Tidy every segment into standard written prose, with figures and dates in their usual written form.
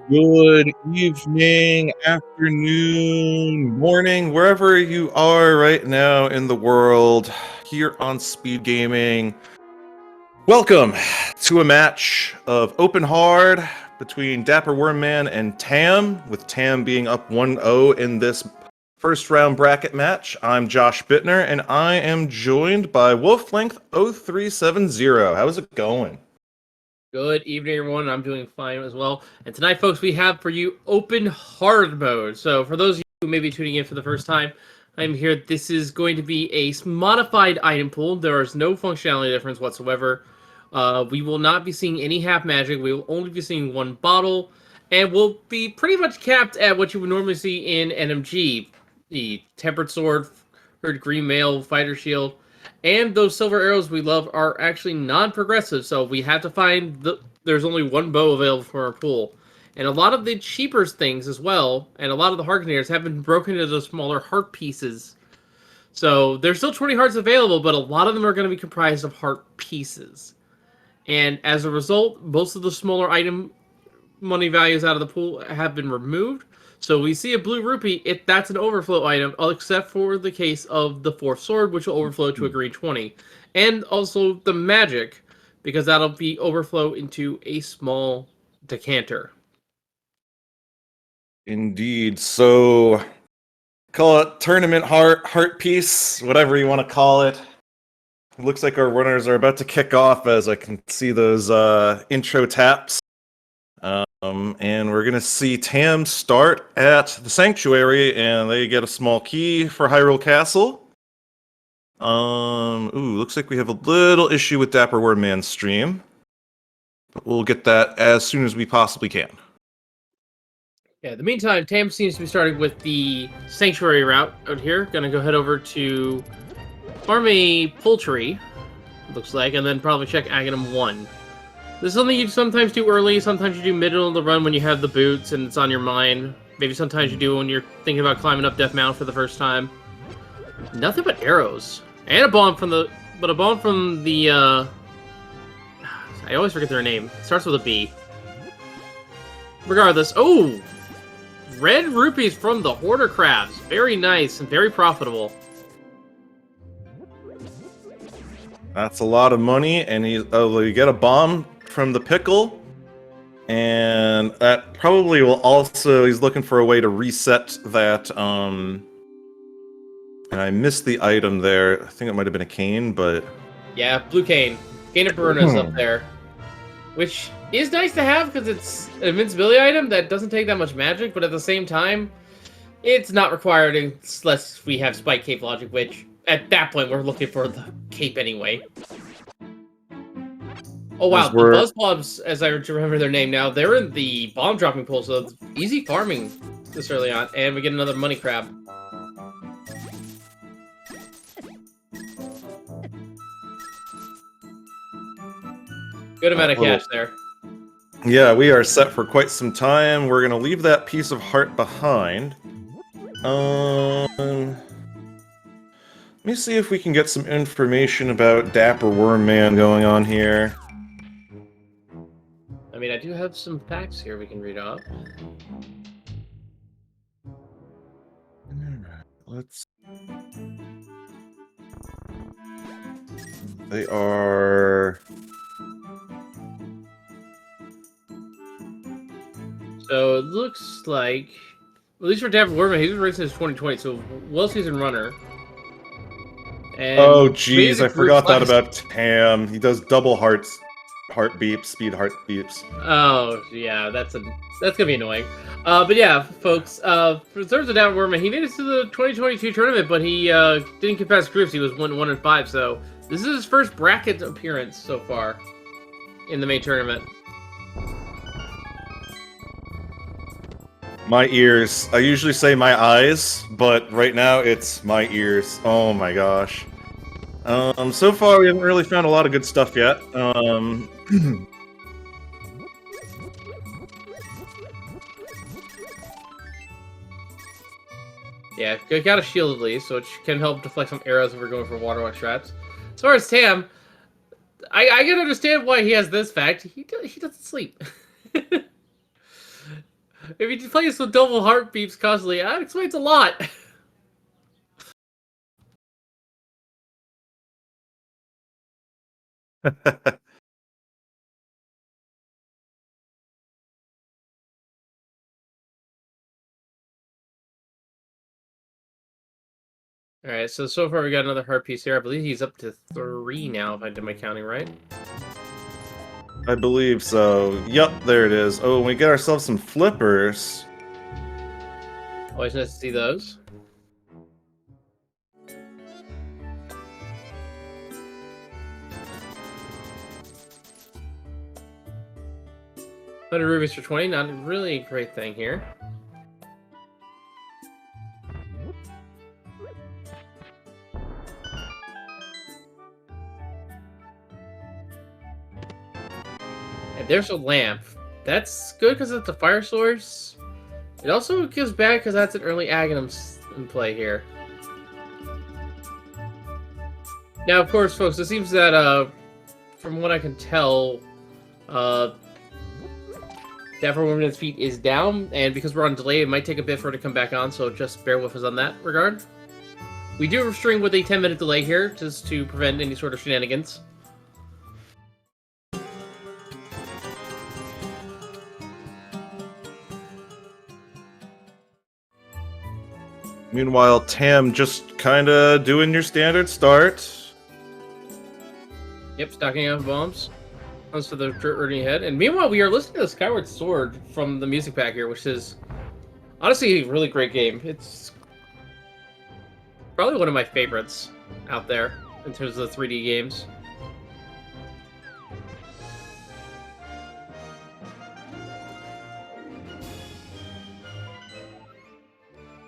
Good evening, afternoon, morning, wherever you are right now in the world, here on Speed Gaming. Welcome to a match of Open Hard between DapperWormMan and Tam, with Tam being up 1-0 in this first round bracket match. I'm Josh Bittner, and I am joined by Wolflength0370. How's it going? Good evening, everyone. I'm doing fine as well. And tonight, folks, we have for you open hard mode. So for those of you who may be tuning in for the first time, I'm here. This is going to be a modified item pool. There is no functionality difference whatsoever. We will not be seeing any half magic. We will only be seeing one bottle. And we'll be pretty much capped at what you would normally see in NMG. The Tempered Sword, Herd Green Mail, Fighter Shield. And those silver arrows we love are actually non-progressive, so we have to find there's only one bow available for our pool. And a lot of the cheaper things as well, and a lot of the heart containers have been broken into smaller heart pieces. So there's still 20 hearts available, but a lot of them are going to be comprised of heart pieces. And as a result, most of the smaller item money values out of the pool have been removed. So we see a blue rupee, that's an overflow item, except for the case of the fourth sword, which will overflow to a green 20. And also the magic, because that'll be overflow into a small decanter. Indeed. So call it tournament heart piece, whatever you want to call it. It looks like our runners are about to kick off as I can see those intro taps. And we're gonna see Tam start at the Sanctuary, and they get a small key for Hyrule Castle. Looks like we have a little issue with DapperWormMan's stream, but we'll get that as soon as we possibly can. Yeah, in the meantime, Tam seems to be starting with the Sanctuary route out here. Gonna go head over to farm a poultry, looks like, and then probably check Aghanim 1. This is something you sometimes do early, sometimes you do middle of the run when you have the boots and it's on your mind. Maybe sometimes you do when you're thinking about climbing up Death Mountain for the first time. Nothing but arrows. And a bomb from the... I always forget their name. It starts with a B. Regardless. Oh! Red rupees from the Hoarder Crabs. Very nice and very profitable. That's a lot of money, and you get a bomb from the pickle, and that probably will also, he's looking for a way to reset that, and I missed the item there. I think it might have been a cane, but... Yeah, blue cane. Cane of Baruna's up there. Which is nice to have, because it's an invincibility item that doesn't take that much magic, but at the same time, it's not required unless we have Spike Cape Logic, which, at that point, we're looking for the cape anyway. Oh wow, the Buzzbobs, as I remember their name now, they're in the bomb dropping pool, so it's easy farming this early on, and we get another money crab. Good amount of cash there. Yeah, we are set for quite some time. We're gonna leave that piece of heart behind. Let me see if we can get some information about DapperWormMan going on here. I mean, I do have some facts here we can read off. Let's... They are... So it looks like, at least for DapperWormMan, he's been racing since 2020, so well-seasoned runner. And oh jeez, I forgot that about Tam. He does double heart beeps, speed heart beeps. Oh yeah, that's gonna be annoying. But yeah, folks, for terms of DapperWormMan, he made it to the 2022 tournament, but he didn't get past groups. He was 1-5, so this is his first bracket appearance so far in the main tournament. My ears. I usually say my eyes, but right now it's my ears. Oh my gosh. So far we haven't really found a lot of good stuff yet. Yeah, got a shield at least, so it can help deflect some arrows if we're going for waterwalk traps. As far as Tam, I can understand why he has this fact. He doesn't sleep. If you play this with double heart beeps constantly, that explains a lot. Alright, so far we got another heart piece here. I believe he's up to 3 now, if I did my counting right. I believe so. Yup, there it is. Oh, and we get ourselves some flippers. Always nice to see those. $100 rubies for 20, not really a great thing here. And there's a lamp. That's good because it's a fire source. It also gives bad because that's an early Aghanim in play here. Now, of course, folks, it seems that, from what I can tell, DapperWormMan's feed is down, and because we're on delay, it might take a bit for it to come back on, so just bear with us on that regard. We do have a string with a 10-minute delay here, just to prevent any sort of shenanigans. Meanwhile, Tam just kinda doing your standard start. Yep, stocking up bombs. Comes to the earning head. And meanwhile, we are listening to Skyward Sword from the music pack here, which is honestly a really great game. It's probably one of my favorites out there in terms of the 3D games.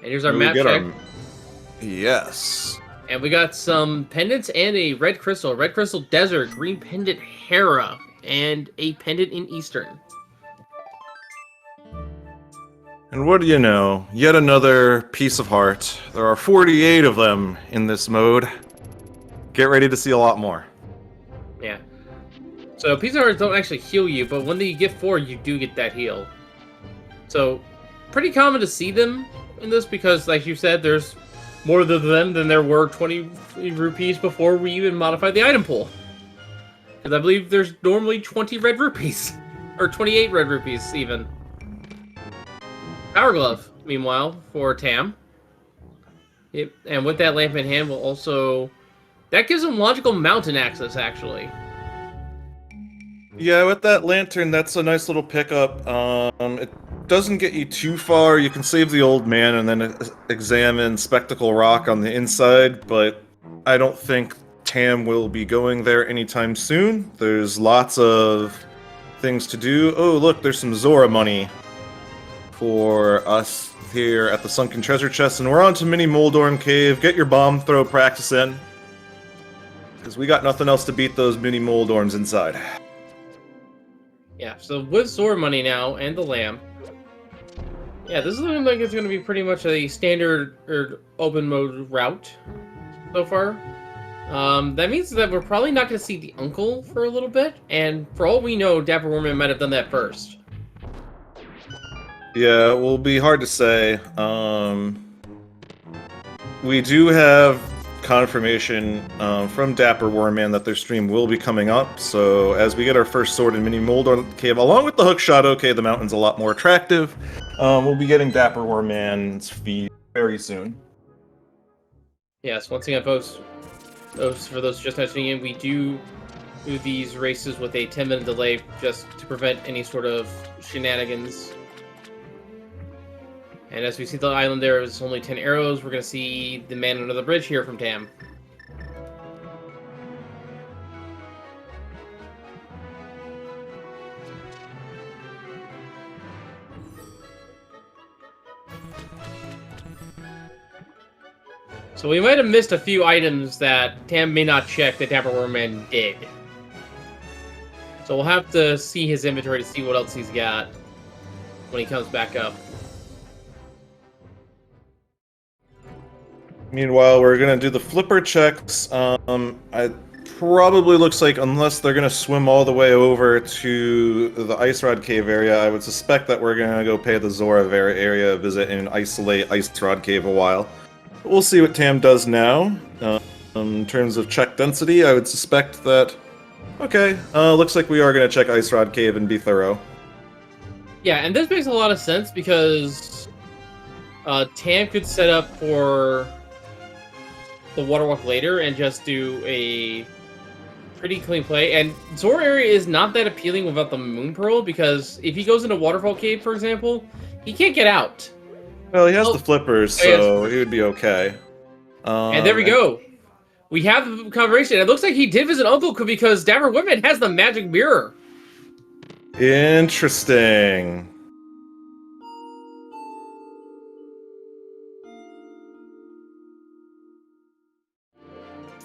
And here's our map check. Yes. And we got some pendants and a red crystal desert, green pendant Hera, and a pendant in Eastern. And what do you know? Yet another piece of heart. There are 48 of them in this mode. Get ready to see a lot more. Yeah. So piece of hearts don't actually heal you, but when you get 4, you do get that heal. So pretty common to see them in this because, like you said, there's more of them than there were 20 rupees before we even modified the item pool. Because I believe there's normally 20 red rupees. Or 28 red rupees, even. Power Glove, meanwhile, for Tam. Yep, and with that lamp in hand, will also... That gives him logical mountain access, actually. Yeah, with that lantern, that's a nice little pickup. It doesn't get you too far. You can save the old man and then examine Spectacle Rock on the inside, but I don't think Tam will be going there anytime soon. There's lots of things to do. Oh, look, there's some Zora money for us here at the Sunken Treasure Chest, and we're on to Mini Moldorm Cave. Get your bomb throw practice in, because we got nothing else to beat those Mini Moldorms inside. Yeah, so with Zora money now, and the lamp, yeah, this is looking like it's going to be pretty much a standard or open mode route so far. That means that we're probably not going to see the uncle for a little bit, and for all we know, DapperWormMan might have done that first. Yeah, it will be hard to say. We do have confirmation from DapperWormMan that their stream will be coming up, so as we get our first sword in Mini Moldorm Cave, along with the hook shot, okay, the mountain's a lot more attractive, we'll be getting DapperWormMan's feed very soon. Yes, once again, folks, for those just mentioning in, we do these races with a 10-minute delay just to prevent any sort of shenanigans. And as we see the island there is only 10 arrows, we're going to see the man under the bridge here from Tam. So we might have missed a few items that Tam may not check that DapperWormMan did. So we'll have to see his inventory to see what else he's got when he comes back up. Meanwhile, we're gonna do the flipper checks. I'm probably looks like, unless they're going to swim all the way over to the Ice Rod Cave area, I would suspect that we're going to go pay the Zora area a visit and isolate Ice Rod Cave a while. We'll see what Tam does now. In terms of check density, I would suspect that... Okay, looks like we are going to check Ice Rod Cave and be thorough. Yeah, and this makes a lot of sense because Tam could set up for the water walk later and just do a pretty clean play. And Zora area is not that appealing without the Moon Pearl, because if he goes into Waterfall Cave, for example, he can't get out. Well, he has the flippers, so he would be okay. And there we go. We have the confirmation. It looks like he did visit Uncle because DapperWormMan has the magic mirror. Interesting.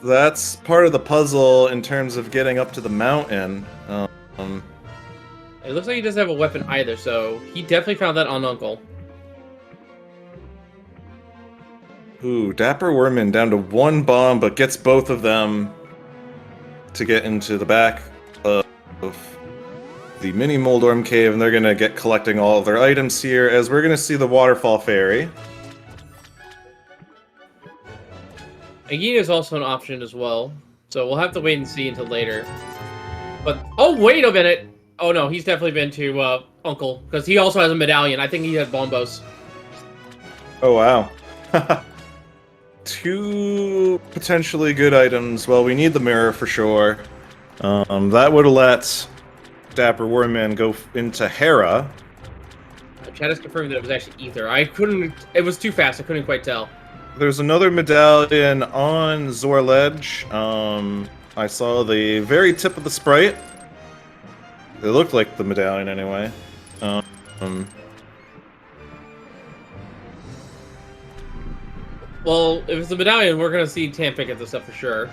That's part of the puzzle in terms of getting up to the mountain. It looks like he doesn't have a weapon either, so he definitely found that on Uncle. Ooh, DapperWormMan down to one bomb, but gets both of them to get into the back of the mini Moldorm Cave, and they're gonna get collecting all of their items here, as we're gonna see the Waterfall Fairy. Agina is also an option as well, so we'll have to wait and see until later. But, oh, wait a minute! Oh no, he's definitely been to Uncle, because he also has a medallion. I think he had bombos. Oh, wow. Two potentially good items. Well, we need the mirror for sure. That would let DapperWormMan go into Hera. Chad has confirmed that it was actually Ether. I couldn't... It was too fast. I couldn't quite tell. There's another medallion on Zor Ledge. I saw the very tip of the sprite. It looked like the medallion anyway. Well, if it's the medallion, we're going to see Tam pick at this up for sure.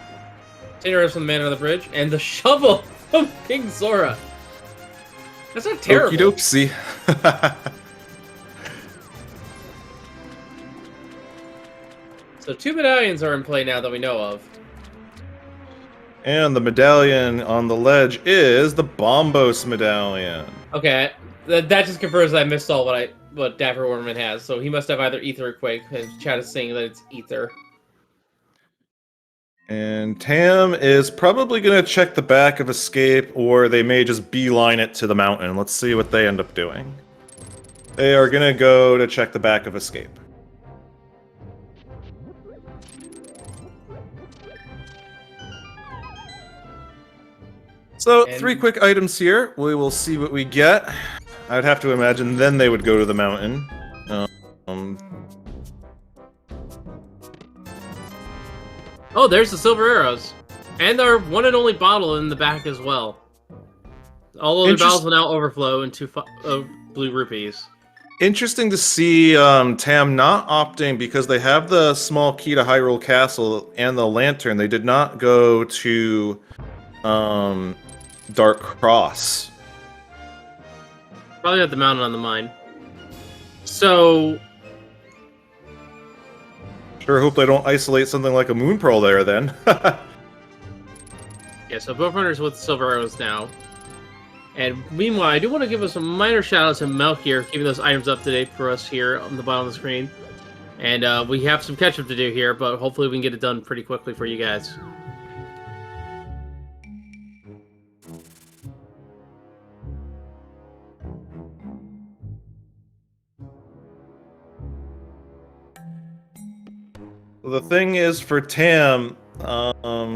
Taylor from the man on the bridge, and the shovel of King Zora. That's not terrible. Okie dokie. So 2 medallions are in play now that we know of. And the medallion on the ledge is the Bombos medallion. Okay, that just confirms that I missed all what DapperWormMan has. So he must have either Ether or Quake, and Chad is saying that it's Ether. And Tam is probably going to check the back of Escape, or they may just beeline it to the mountain. Let's see what they end up doing. They are going to go to check the back of Escape. So, 3 quick items here. We will see what we get. I'd have to imagine then they would go to the mountain. Oh, there's the silver arrows. And our one and only bottle in the back as well. All other bottles will now overflow into blue rupees. Interesting to see Tam not opting, because they have the small key to Hyrule Castle and the lantern. They did not go to Dark Cross. Probably at the mountain on the mine. So... Sure hope they don't isolate something like a Moon Pearl there, then. Yeah, so both runners with silver arrows now. And meanwhile, I do want to give us a minor shout out to Mel here, keeping those items up to date for us here on the bottom of the screen. And we have some catch up to do here, but hopefully we can get it done pretty quickly for you guys. The thing is, for Tam,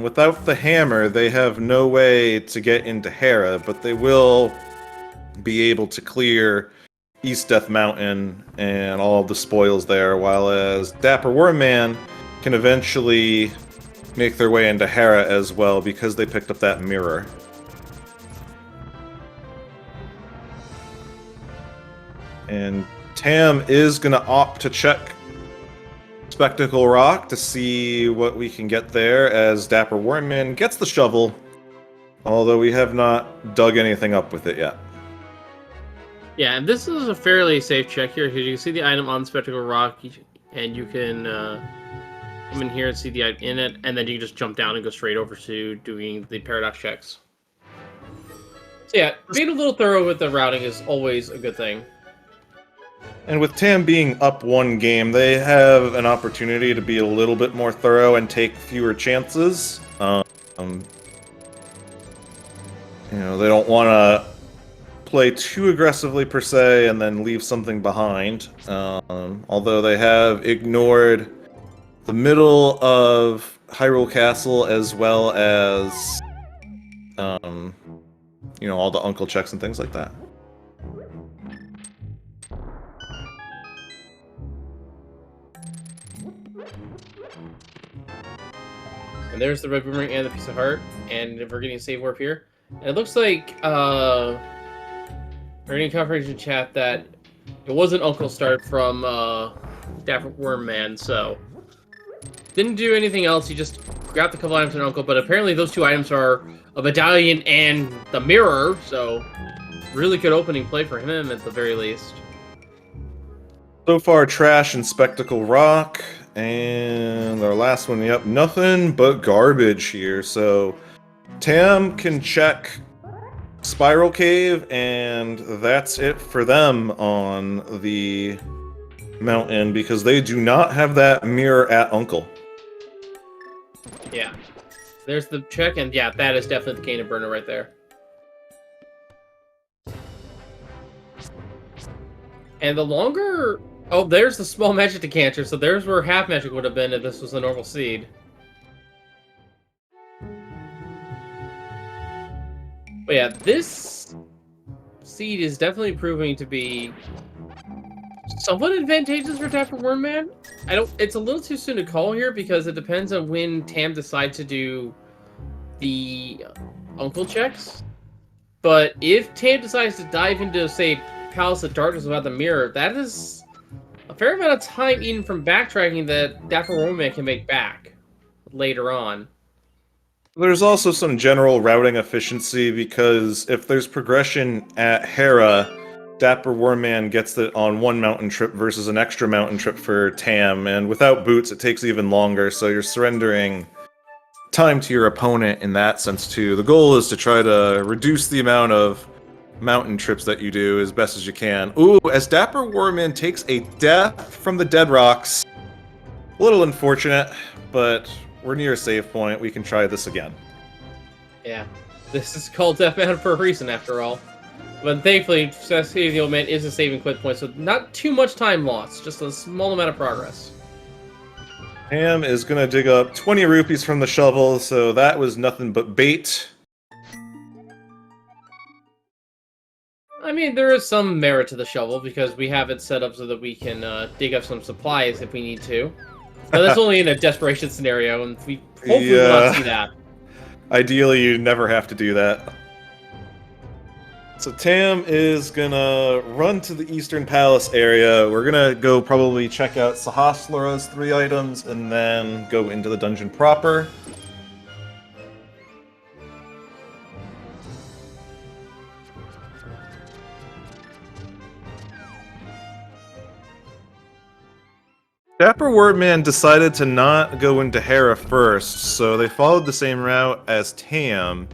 without the hammer, they have no way to get into Hera, but they will be able to clear East Death Mountain and all of the spoils there, while as DapperWormMan can eventually make their way into Hera as well, because they picked up that mirror. And Tam is going to opt to check Spectacle Rock to see what we can get there, as DapperWormMan gets the shovel, although we have not dug anything up with it yet. Yeah, and this is a fairly safe check here, because you can see the item on Spectacle Rock, and you can come in here and see the item in it, and then you can just jump down and go straight over to doing the paradox checks. So yeah, being a little thorough with the routing is always a good thing. And with Tam being up one game, they have an opportunity to be a little bit more thorough and take fewer chances. They don't want to play too aggressively per se and then leave something behind. Although they have ignored the middle of Hyrule Castle as well as, all the uncle checks and things like that. And there's the red boomerang and the piece of heart, and we're getting a save warp here. And it looks like we're getting confirmation chat that it was an uncle start from DapperWormMan, so didn't do anything else. He just grabbed a couple items from uncle, but apparently those two items are a medallion and the mirror, so really good opening play for him at the very least. So far, Trash and Spectacle Rock. And our last one, yep, nothing but garbage here. So Tam can check Spiral Cave, and that's it for them on the mountain because they do not have that mirror at Uncle. Yeah. There's the check, and yeah, that is definitely the Cane of Burner right there. And the longer... Oh, there's the small magic decanter, so there's where half magic would have been if this was a normal seed. But yeah, this seed is definitely proving to be somewhat advantageous for DapperWormMan. It's a little too soon to call here because it depends on when Tam decides to do the uncle checks. But if Tam decides to dive into, say, Palace of Darkness without the mirror, that is a fair amount of time even from backtracking that DapperWormMan can make back later on. There's also some general routing efficiency because if there's progression at Hera, DapperWormMan gets it on one mountain trip versus an extra mountain trip for Tam, and without boots it takes even longer, so you're surrendering time to your opponent in that sense too. The goal is to try to reduce the amount of mountain trips that you do as best as you can. Ooh, as DapperWormMan takes a death from the Dead Rocks. A little unfortunate, but we're near a save point. We can try this again. Yeah, this is called Deathman for a reason, after all. But thankfully, Saving the Old Man is a save and quit point, so not too much time lost, just a small amount of progress. Ham is going to dig up 20 rupees from the shovel, so that was nothing but bait. I mean, there is some merit to the shovel, because we have it set up so that we can dig up some supplies if we need to. But that's only in a desperation scenario, and we hopefully will not see that. Ideally, you never have to do that. So Tam is gonna run to the Eastern Palace area. We're gonna go probably check out Sahasrara's 3 items, and then go into the dungeon proper. DapperWormMan decided to not go into Hera first, so they followed the same route as Tam.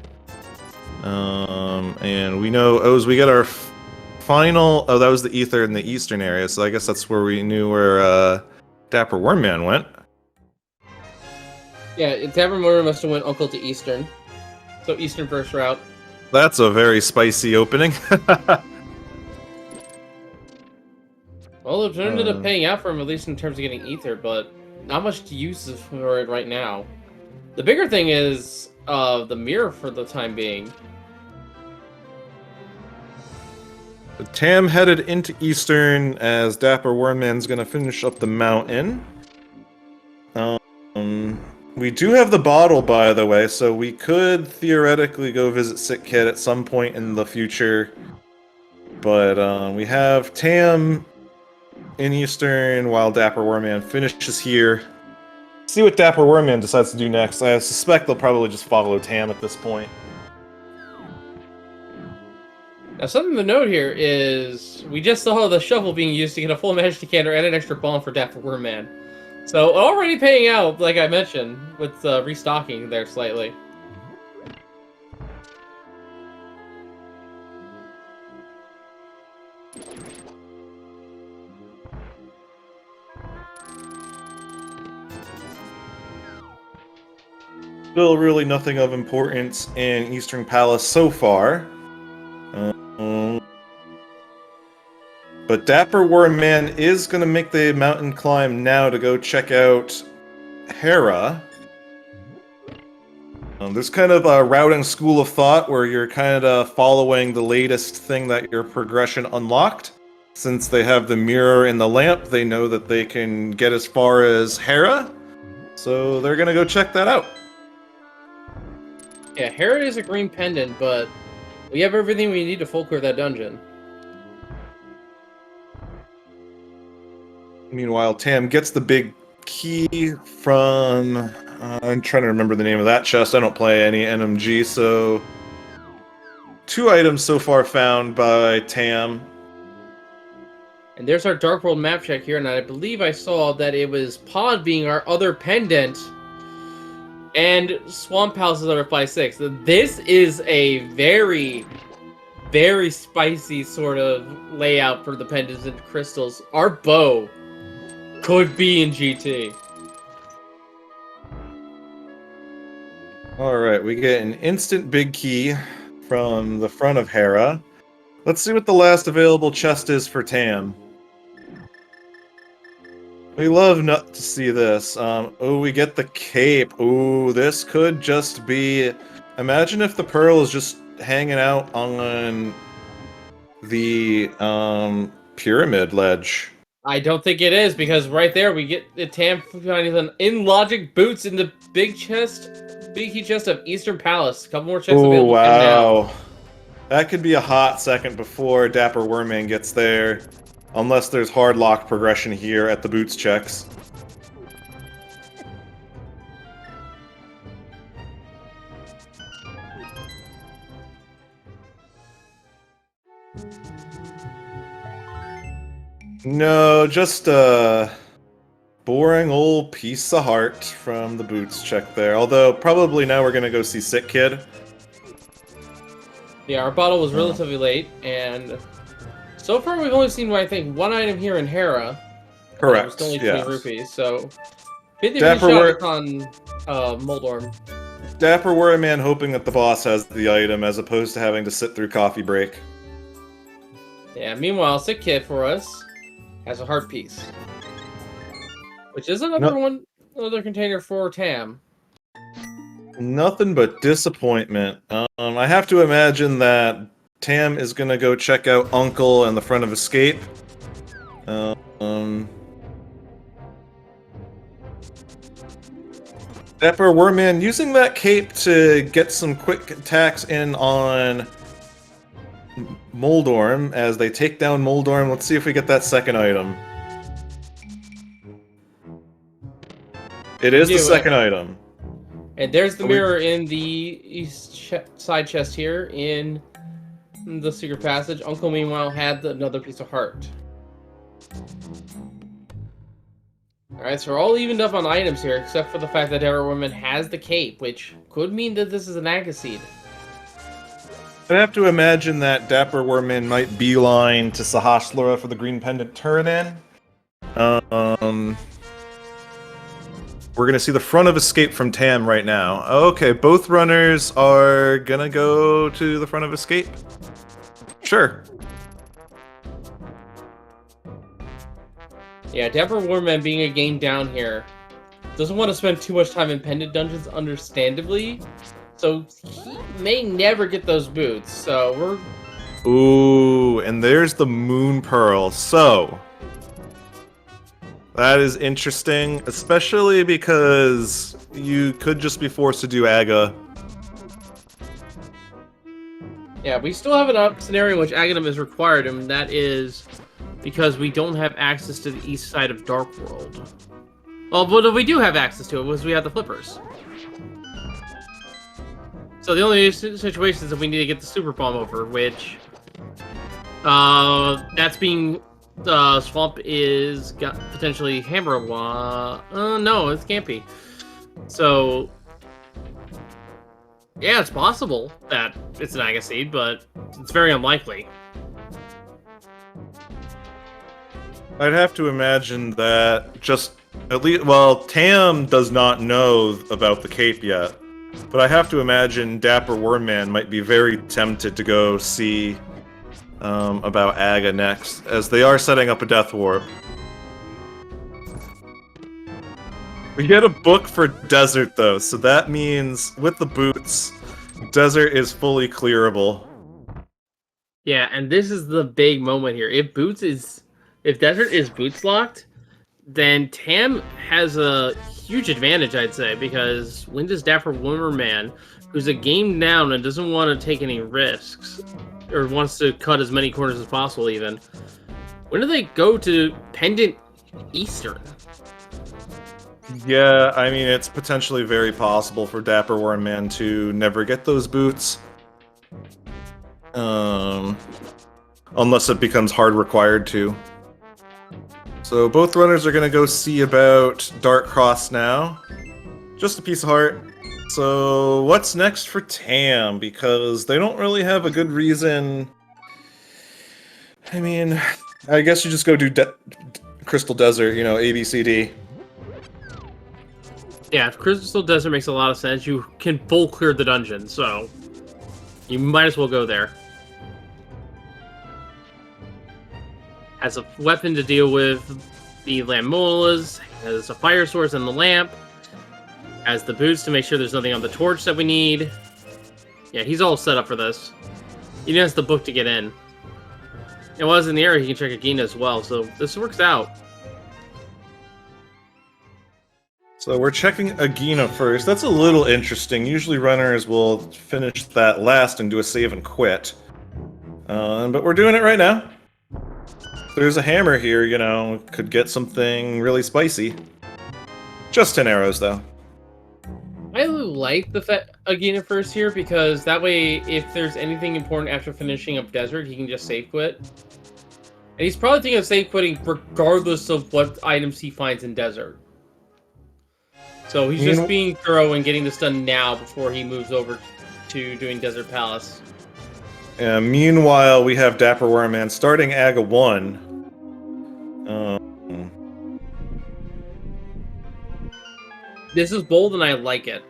And we know, as we get our final... Oh, that was the Ether in the Eastern area, so I guess that's where we knew where DapperWormMan went. Yeah, DapperWormMan must have went Uncle to Eastern. So Eastern first route. That's a very spicy opening. Well, it ended up paying out for him, at least in terms of getting Ether, but not much to use for it right now. The bigger thing is the mirror for the time being. Tam headed into Eastern as DapperWormMan's gonna finish up the mountain. We do have the bottle, by the way, so we could theoretically go visit Sick Kid at some point in the future. But we have Tam in Eastern while DapperWormMan finishes here. See what DapperWormMan decides to do next. I suspect they'll probably just follow Tam at this point. Now, something to note here is we just saw the shovel being used to get a full magic decanter and an extra bomb for DapperWormMan. So already paying out, like I mentioned, with restocking there slightly. Still really nothing of importance in Eastern Palace so far. But DapperWormMan is going to make the mountain climb now to go check out Hera. There's kind of a routing school of thought where you're kind of following the latest thing that your progression unlocked. Since they have the mirror in the lamp, they know that they can get as far as Hera. So they're going to go check that out. Yeah, Hera is a green pendant, but we have everything we need to full clear that dungeon. Meanwhile, Tam gets the big key from... I'm trying to remember the name of that chest. I don't play any NMG, so... 2 items so far found by Tam. And there's our Dark World map check here, and I believe I saw that it was Pod being our other pendant, and Swamp Palace is our 5-6. This is a very, very spicy sort of layout for the pendants and crystals. Our bow could be in GT. Alright, we get an instant big key from the front of Hera. Let's see what the last available chest is for Tam. We love not to see this. Oh, we get the cape. Oh, this could just be... Imagine if the pearl is just hanging out on the pyramid ledge. I don't think it is, because right there we get the Tam finding in logic boots in the big chest, big key chest of Eastern Palace. A couple more chests available. Wow. Now. That could be a hot second before DapperWormMan gets there. Unless there's hard lock progression here at the boots checks. No, just a boring old piece of heart from the boots check there. Although, probably now we're gonna go see Sick Kid. Yeah, our bottle was relatively late, and so far we've only seen, I think, 1 item here in Hera. Correct, It's only 20 rupees, so 50 Dapper shots on Moldorm. DapperWormMan hoping that the boss has the item as opposed to having to sit through coffee break. Yeah, meanwhile, Sick Kid for us has a heart piece. Which is another container for Tam. Nothing but disappointment. I have to imagine that Tam is gonna go check out Uncle and the front of Escape. DapperWormMan using that cape to get some quick attacks in on Moldorm as they take down Moldorm. Let's see if we get that second item. It is the second item. And there's the mirror in the east side chest here in the secret passage. Uncle, meanwhile, had another piece of heart. Alright, so we're all evened up on items here, except for the fact that DapperWormMan has the cape, which could mean that this is an Agaseed. I have to imagine that DapperWormMan might beeline to Sahasrara for the green pendant turn-in. We're gonna see the front of Escape from Tam right now. Okay, both runners are gonna go to the front of Escape. Sure. Yeah, DapperWormMan being a game down here doesn't want to spend too much time in pendant dungeons, understandably. So he may never get those boots. So we're... Ooh, and there's the Moon Pearl. So that is interesting, especially because you could just be forced to do Aga. Yeah, we still have a scenario in which Aghanim is required, and that is because we don't have access to the east side of Dark World. Well, but we do have access to it because we have the flippers. So the only situation is if we need to get the super bomb over, which that's being Swamp is got potentially Hammer. No, it can't be. So, yeah, it's possible that it's an Aga Seed, but it's very unlikely. I'd have to imagine that just at least, well, Tam does not know about the cape yet, but I have to imagine DapperWormMan might be very tempted to go see about Aga next, as they are setting up a death warp. We get a book for Desert though, so that means with the boots, Desert is fully clearable. Yeah, and this is the big moment here. If Desert is boots locked, then Tam has a huge advantage, I'd say, because when does DapperWormMan, who's a game down and doesn't want to take any risks, or wants to cut as many corners as possible even, when do they go to Pendant Eastern? Yeah, I mean, it's potentially very possible for DapperWormMan to never get those boots. Unless it becomes hard required to. So both runners are going to go see about Dark Cross now. Just a piece of heart. So what's next for Tam? Because they don't really have a good reason. I mean, I guess you just go do Crystal Desert, you know, ABCD. Yeah, Crystal Desert makes a lot of sense. You can full clear the dungeon, so you might as well go there. Has a weapon to deal with the Lamolas, has a fire source and the lamp, has the boots to make sure there's nothing on the torch that we need. Yeah, he's all set up for this. He even has the book to get in. And while he's in the area, he can check Agina as well, so this works out. So we're checking Agina first. That's a little interesting. Usually runners will finish that last and do a save and quit. But we're doing it right now. There's a hammer here, you know, could get something really spicy. Just 10 arrows, though. I like the Agina first here, because that way, if there's anything important after finishing up Desert, he can just save quit. And he's probably thinking of save quitting regardless of what items he finds in Desert. So he's just being thorough and getting this done now before he moves over to doing Desert Palace. Meanwhile, we have DapperWormMan starting Aga 1. This is bold and I like it.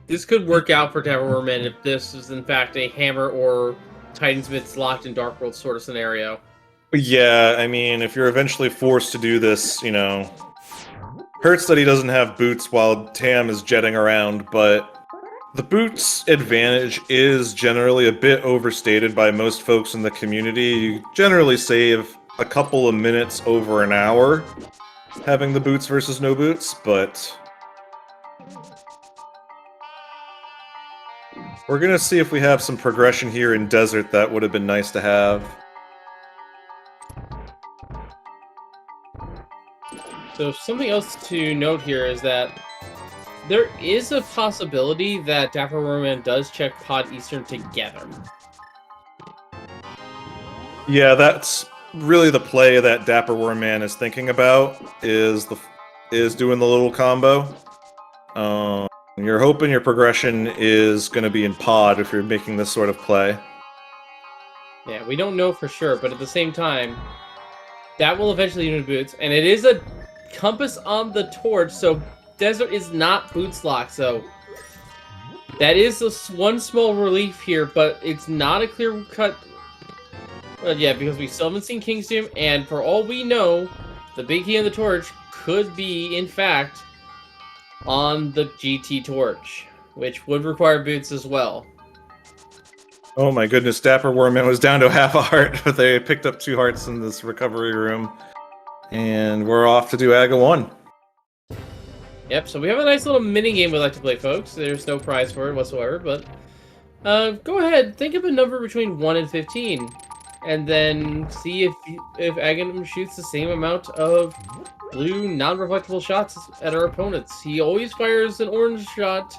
This could work out for DapperWormMan if this is in fact a hammer or Titansmith's locked in Dark World sort of scenario. Yeah, I mean, if you're eventually forced to do this, you know, hurts that he doesn't have boots while Tam is jetting around, but the boots advantage is generally a bit overstated by most folks in the community. You generally save a couple of minutes over an hour having the boots versus no boots, but we're gonna see if we have some progression here in Desert that would have been nice to have. So something else to note here is that there is a possibility that DapperWormMan does check Pod Eastern together. Yeah, that's really the play that DapperWormMan is thinking about, is doing the little combo. You're hoping your progression is going to be in Pod if you're making this sort of play. Yeah, we don't know for sure, but at the same time, that will eventually use boots, and it is a compass on the torch, so Desert is not boots locked, so that is one small relief here, but it's not a clear cut. But yeah, because we still haven't seen King's Doom, and for all we know, the big key on the torch could be, in fact, on the GT torch, which would require boots as well. Oh my goodness, DapperWormMan was down to half a heart, but they picked up 2 hearts in this recovery room. And we're off to do Aga 1. Yep, so we have a nice little mini-game we'd like to play, folks. There's no prize for it whatsoever, but go ahead, think of a number between 1 and 15, and then see if Aghanim shoots the same amount of blue, non-reflectable shots at our opponents. He always fires an orange shot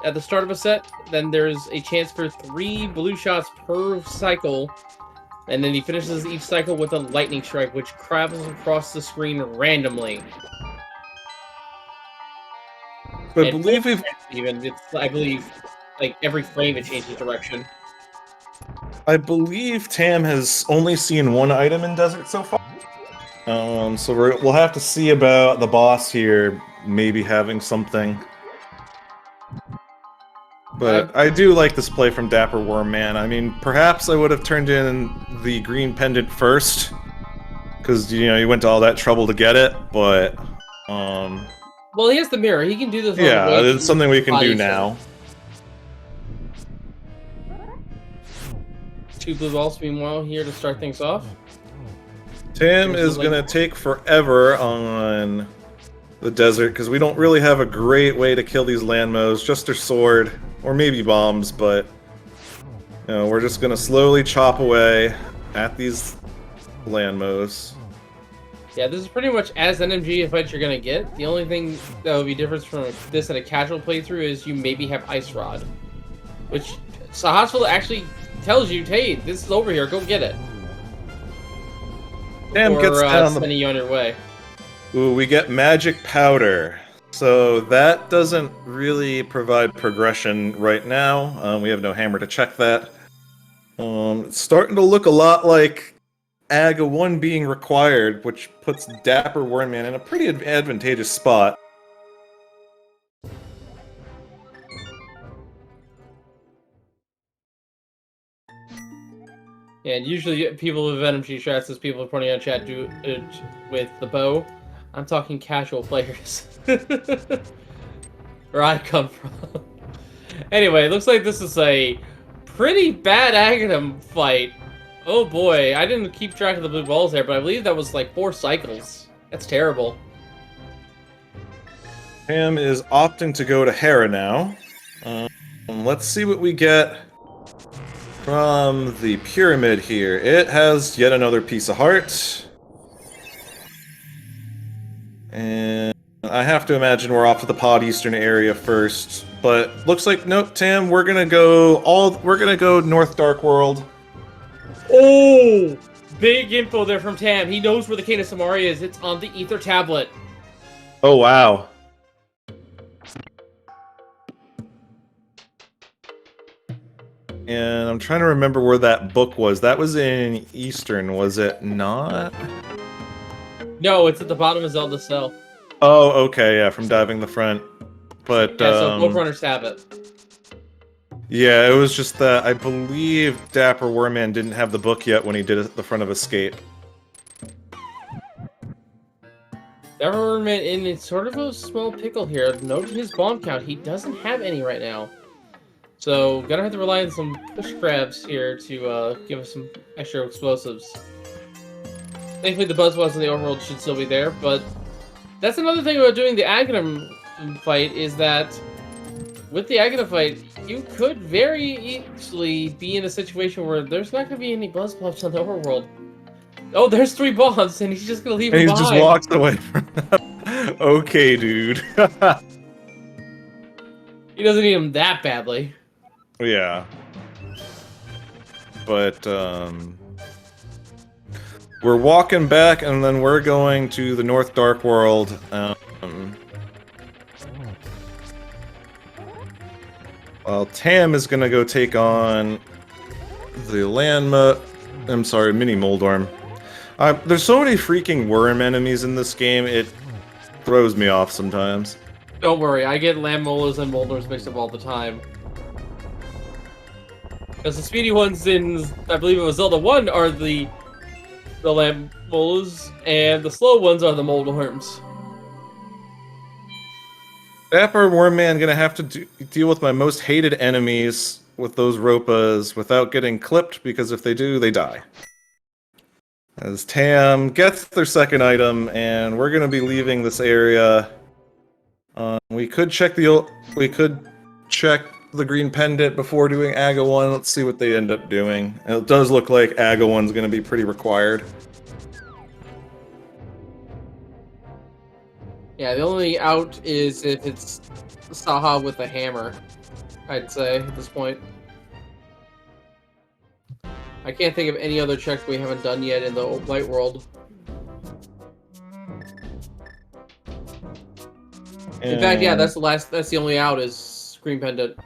at the start of a set, then there's a chance for 3 blue shots per cycle And then he finishes each cycle with a lightning strike, which travels across the screen randomly. But I And believe we've... even I believe, like every frame it changes direction. I believe Tam has only seen one item in Desert so far. So we'll have to see about the boss here, maybe having something. But I do like this play from DapperWormMan. I mean, perhaps I would have turned in the green pendant first, because, you know, you went to all that trouble to get it, but... Well, he has the mirror. He can do this on yeah, the way. it's something we can do now. 2 blue balls, meanwhile, here to start things off. Tim is going to take forever on the desert, because we don't really have a great way to kill these landmos, just their sword, or maybe bombs, but you know, we're just going to slowly chop away at these landmos. Yeah, this is pretty much as NMG a fight you're going to get. The only thing that would be different from this and a casual playthrough is you maybe have Ice Rod, which Sahasful actually tells you, hey, this is over here, go get it. Damn, gets down sending you on your way. Ooh, we get magic powder. So that doesn't really provide progression right now. We have no hammer to check that. It's starting to look a lot like AGA 1 being required, which puts DapperWormMan in a pretty advantageous spot. Yeah, and usually people with NMG strats, as people are pointing out in chat, do it with the bow. I'm talking casual players. Where I come from. Anyway, it looks like this is a pretty bad Aghanim fight. Oh boy, I didn't keep track of the blue balls there, but I believe that was like 4 cycles. That's terrible. Pam is opting to go to Hera now. Let's see what we get from the pyramid here. It has yet another piece of heart. And I have to imagine we're off to the Pod Eastern area first. But looks like, nope, Tam, we're gonna go North Dark World. Oh! Big info there from Tam. He knows where the Cane of Samaria is. It's on the Ether Tablet. Oh, wow. And I'm trying to remember where that book was. That was in Eastern, was it not? No, it's at the bottom of Zelda's cell. Oh, okay, yeah, from diving the front. But, yeah, so both runners have it. Yeah, it was just that I believe DapperWormMan didn't have the book yet when he did it at the front of Escape. DapperWormMan in sort of a small pickle here. Note his bomb count. He doesn't have any right now. So, gonna have to rely on some push grabs here to give us some extra explosives. Thankfully, the Buzzwazz in the overworld should still be there, but that's another thing about doing the Aghanim fight, is that with the Aghanim fight, you could very easily be in a situation where there's not going to be any Buzzwazz on the overworld. Oh, there's 3 bombs, and he's just going to leave them behind. He just walks away from them. Okay, dude. He doesn't need them that badly. Yeah. But, we're walking back, and then we're going to the North Dark World. Well, Tam is gonna go take on the mini Moldorm. There's so many freaking worm enemies in this game, it throws me off sometimes. Don't worry, I get Lammolas and Moldorms mixed up all the time. Because the speedy ones in, I believe it was Zelda 1, are the Lammolas, and the slow ones are the Moldorms. DapperWormMan gonna have to deal with my most hated enemies with those Ropas without getting clipped, because if they do, they die. As Tam gets their second item, and we're gonna be leaving this area. We could check the green pendant before doing AGA 1. Let's see what they end up doing. It does look like AGA 1's gonna be pretty required. Yeah, the only out is if it's Saha with a hammer, I'd say, at this point. I can't think of any other checks we haven't done yet in the light world. In fact, yeah, that's the only out is Screen Pendant.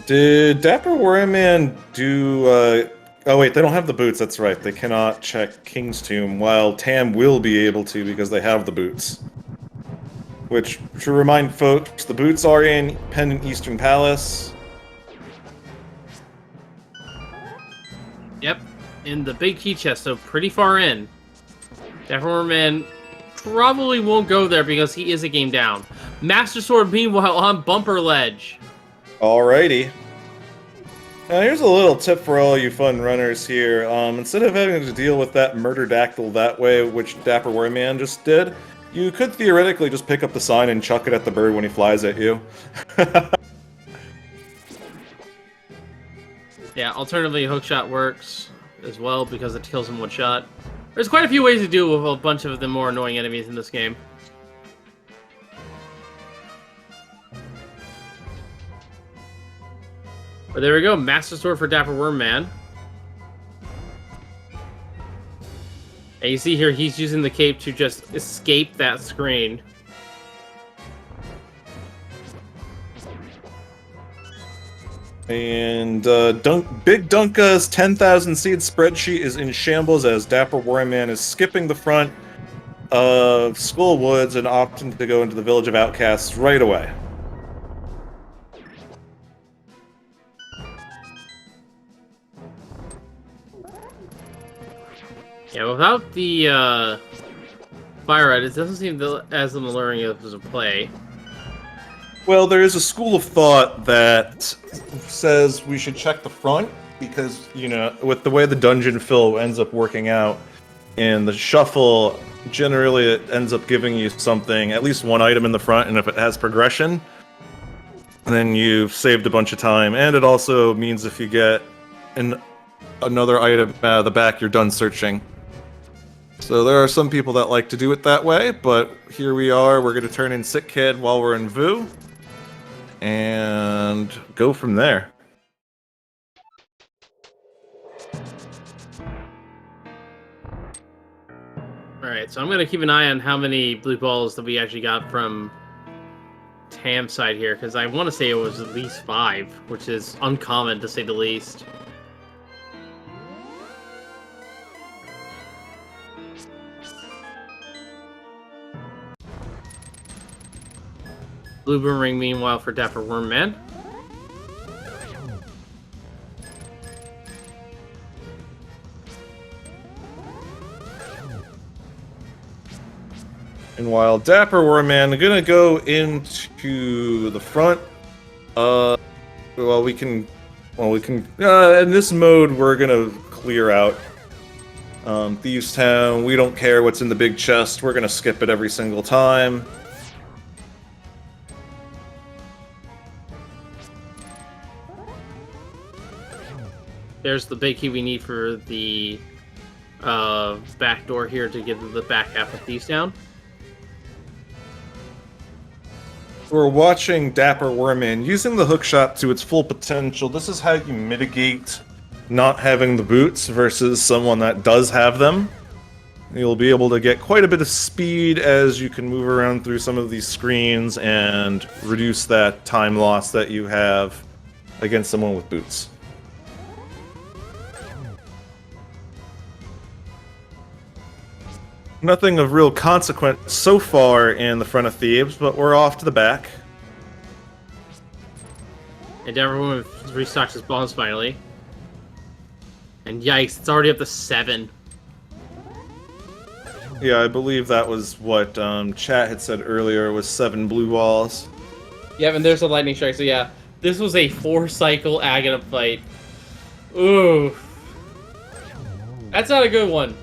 Did DapperWormMan do, oh wait, they don't have the boots, that's right. They cannot check King's Tomb, while Tam will be able to because they have the boots. Which, to remind folks, the boots are in Pendant Eastern Palace. Yep, in the big key chest, so pretty far in. DapperWormMan probably won't go there because he is a game down. Master Sword, meanwhile, on Bumper Ledge. Alrighty. Now here's a little tip for all you fun runners here. Instead of having to deal with that Murderdactyl that way, which DapperWormMan just did, you could theoretically just pick up the sign and chuck it at the bird when he flies at you. Yeah, alternatively, hookshot works as well because it kills him one shot. There's quite a few ways to deal with a bunch of the more annoying enemies in this game. But there we go, Master Sword for DapperWormMan. And you see here, he's using the cape to just escape that screen. And Big Dunka's 10,000 seed spreadsheet is in shambles as DapperWormMan is skipping the front of Skull Woods and opting to go into the Village of Outcasts right away. Yeah, without the fire red, it doesn't seem as alluring as a play. Well, there is a school of thought that says we should check the front because, you know, with the way the dungeon fill ends up working out in the shuffle, generally it ends up giving you something, at least one item in the front, and if it has progression, then you've saved a bunch of time. And it also means if you get another item out of the back, you're done searching. So there are some people that like to do it that way, but here we are. We're going to turn in Sick Kid while we're in Vu, and go from there. Alright, so I'm going to keep an eye on how many blue balls that we actually got from Tam's side here, because I want to say it was at least 5, which is uncommon to say the least. Blue Boomerang, meanwhile, for DapperWormMan. And while DapperWormMan gonna go into the front, in this mode we're gonna clear out Thieves Town. We don't care what's in the big chest. We're gonna skip it every single time. There's the big key we need for the back door here to get to the back half of Thieves Town. We're watching DapperWormMan using the hookshot to its full potential. This is how you mitigate not having the boots versus someone that does have them. You'll be able to get quite a bit of speed as you can move around through some of these screens and reduce that time loss that you have against someone with boots. Nothing of real consequence so far in the front of Thebes, but we're off to the back. And everyone restocks his bombs finally. And yikes, it's already up to 7. Yeah, I believe that was what chat had said earlier, was 7 blue balls. Yeah, and there's a lightning strike, so yeah. This was a 4-cycle Aghanim fight. Ooh. That's not a good one.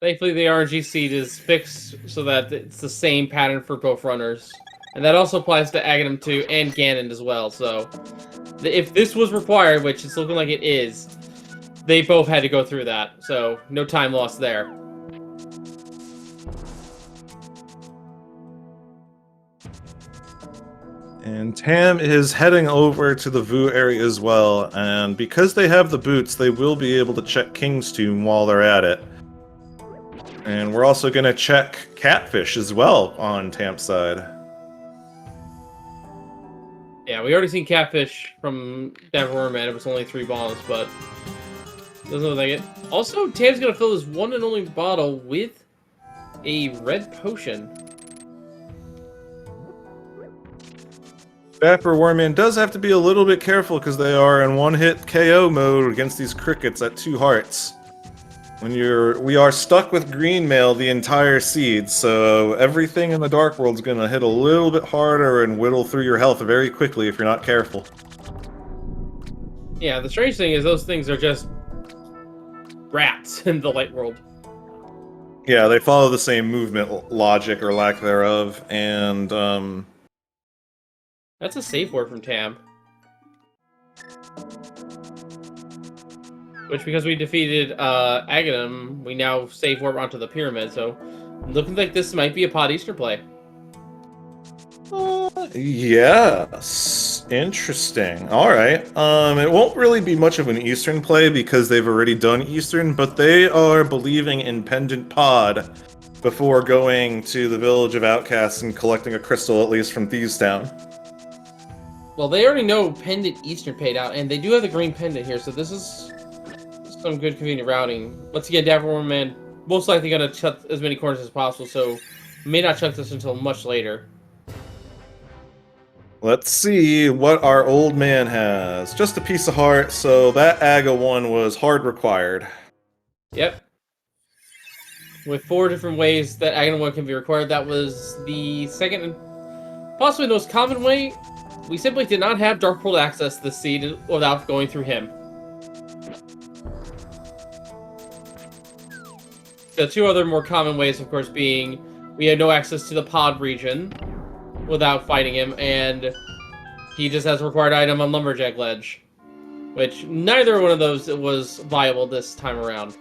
Thankfully, the RNG seed is fixed so that it's the same pattern for both runners. And that also applies to Aghanim 2 and Ganon as well, so... If this was required, which it's looking like it is, they both had to go through that, so no time lost there. And Tam is heading over to the Vu area as well, and because they have the boots, they will be able to check King's Tomb while they're at it. And we're also going to check Catfish as well on Tam's side. Yeah, we already seen Catfish from DapperWormMan. It was only 3 bottles, but doesn't look like it. Also, Tam's gonna fill his one and only bottle with a red potion. DapperWormMan does have to be a little bit careful because they are in one-hit KO mode against these crickets at 2 hearts. We are stuck with green mail the entire seed, so everything in the Dark World is going to hit a little bit harder and whittle through your health very quickly if you're not careful. Yeah, the strange thing is those things are just rats in the Light World. Yeah, they follow the same movement logic or lack thereof, and That's a safe word from Tam. Which, because we defeated Aghanim, we now save warp onto the pyramid, so looking like this might be a Pod Easter play. Yes. Interesting. Alright. It won't really be much of an Eastern play because they've already done Eastern, but they are believing in Pendant Pod before going to the Village of Outcasts and collecting a crystal, at least from Thieves Town. Well, they already know Pendant Eastern paid out, and they do have the green pendant here, so this is some good convenient routing. Once again, DapperWormMan most likely going to chuck as many corners as possible, so may not chuck this until much later. Let's see what our old man has. Just a piece of heart, so that Aga one was hard required. Yep. With 4 different ways that Aghanim 1 can be required, that was the second and possibly the most common way. We simply did not have Dark World access to the seed without going through him. The 2 other more common ways, of course, being we had no access to the pod region without fighting him, and he just has a required item on Lumberjack Ledge, which neither one of those was viable this time around.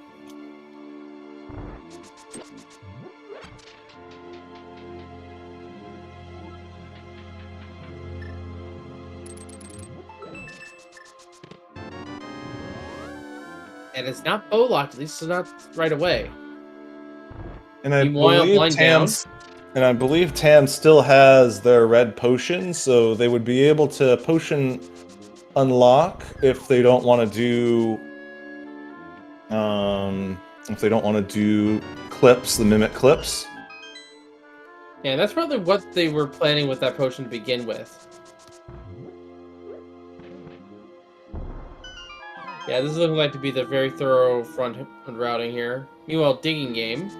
And it's not bow locked, at least it's not right away. And I believe Tam still has their red potion, so they would be able to potion unlock if they don't want to do clips, the mimic clips. Yeah, that's probably what they were planning with that potion to begin with. Yeah, this is looking like to be the very thorough front routing here. Meanwhile, digging game.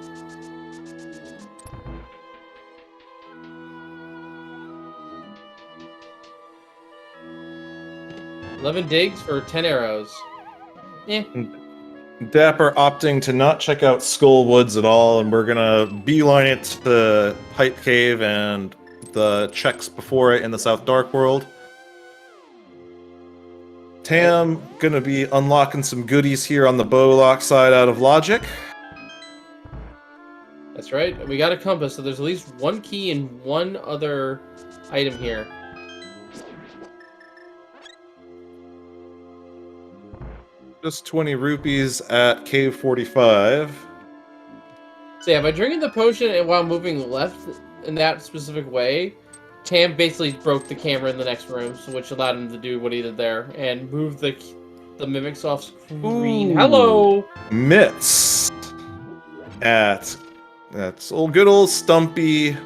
$11 digs for 10 arrows. Eh. Dapper opting to not check out Skull Woods at all, and we're gonna beeline it to the Hype Cave and the checks before it in the South Dark World. Tam gonna be unlocking some goodies here on the Bowlock side out of Logic. That's right. We got a compass, so there's at least 1 key and 1 other item here. Just 20 rupees at Cave 45. So yeah, by drinking the potion and while moving left in that specific way, Tam basically broke the camera in the next room, so which allowed him to do what he did there and move the mimics off screen. Ooh. Hello, Mitts at that's good old Stumpy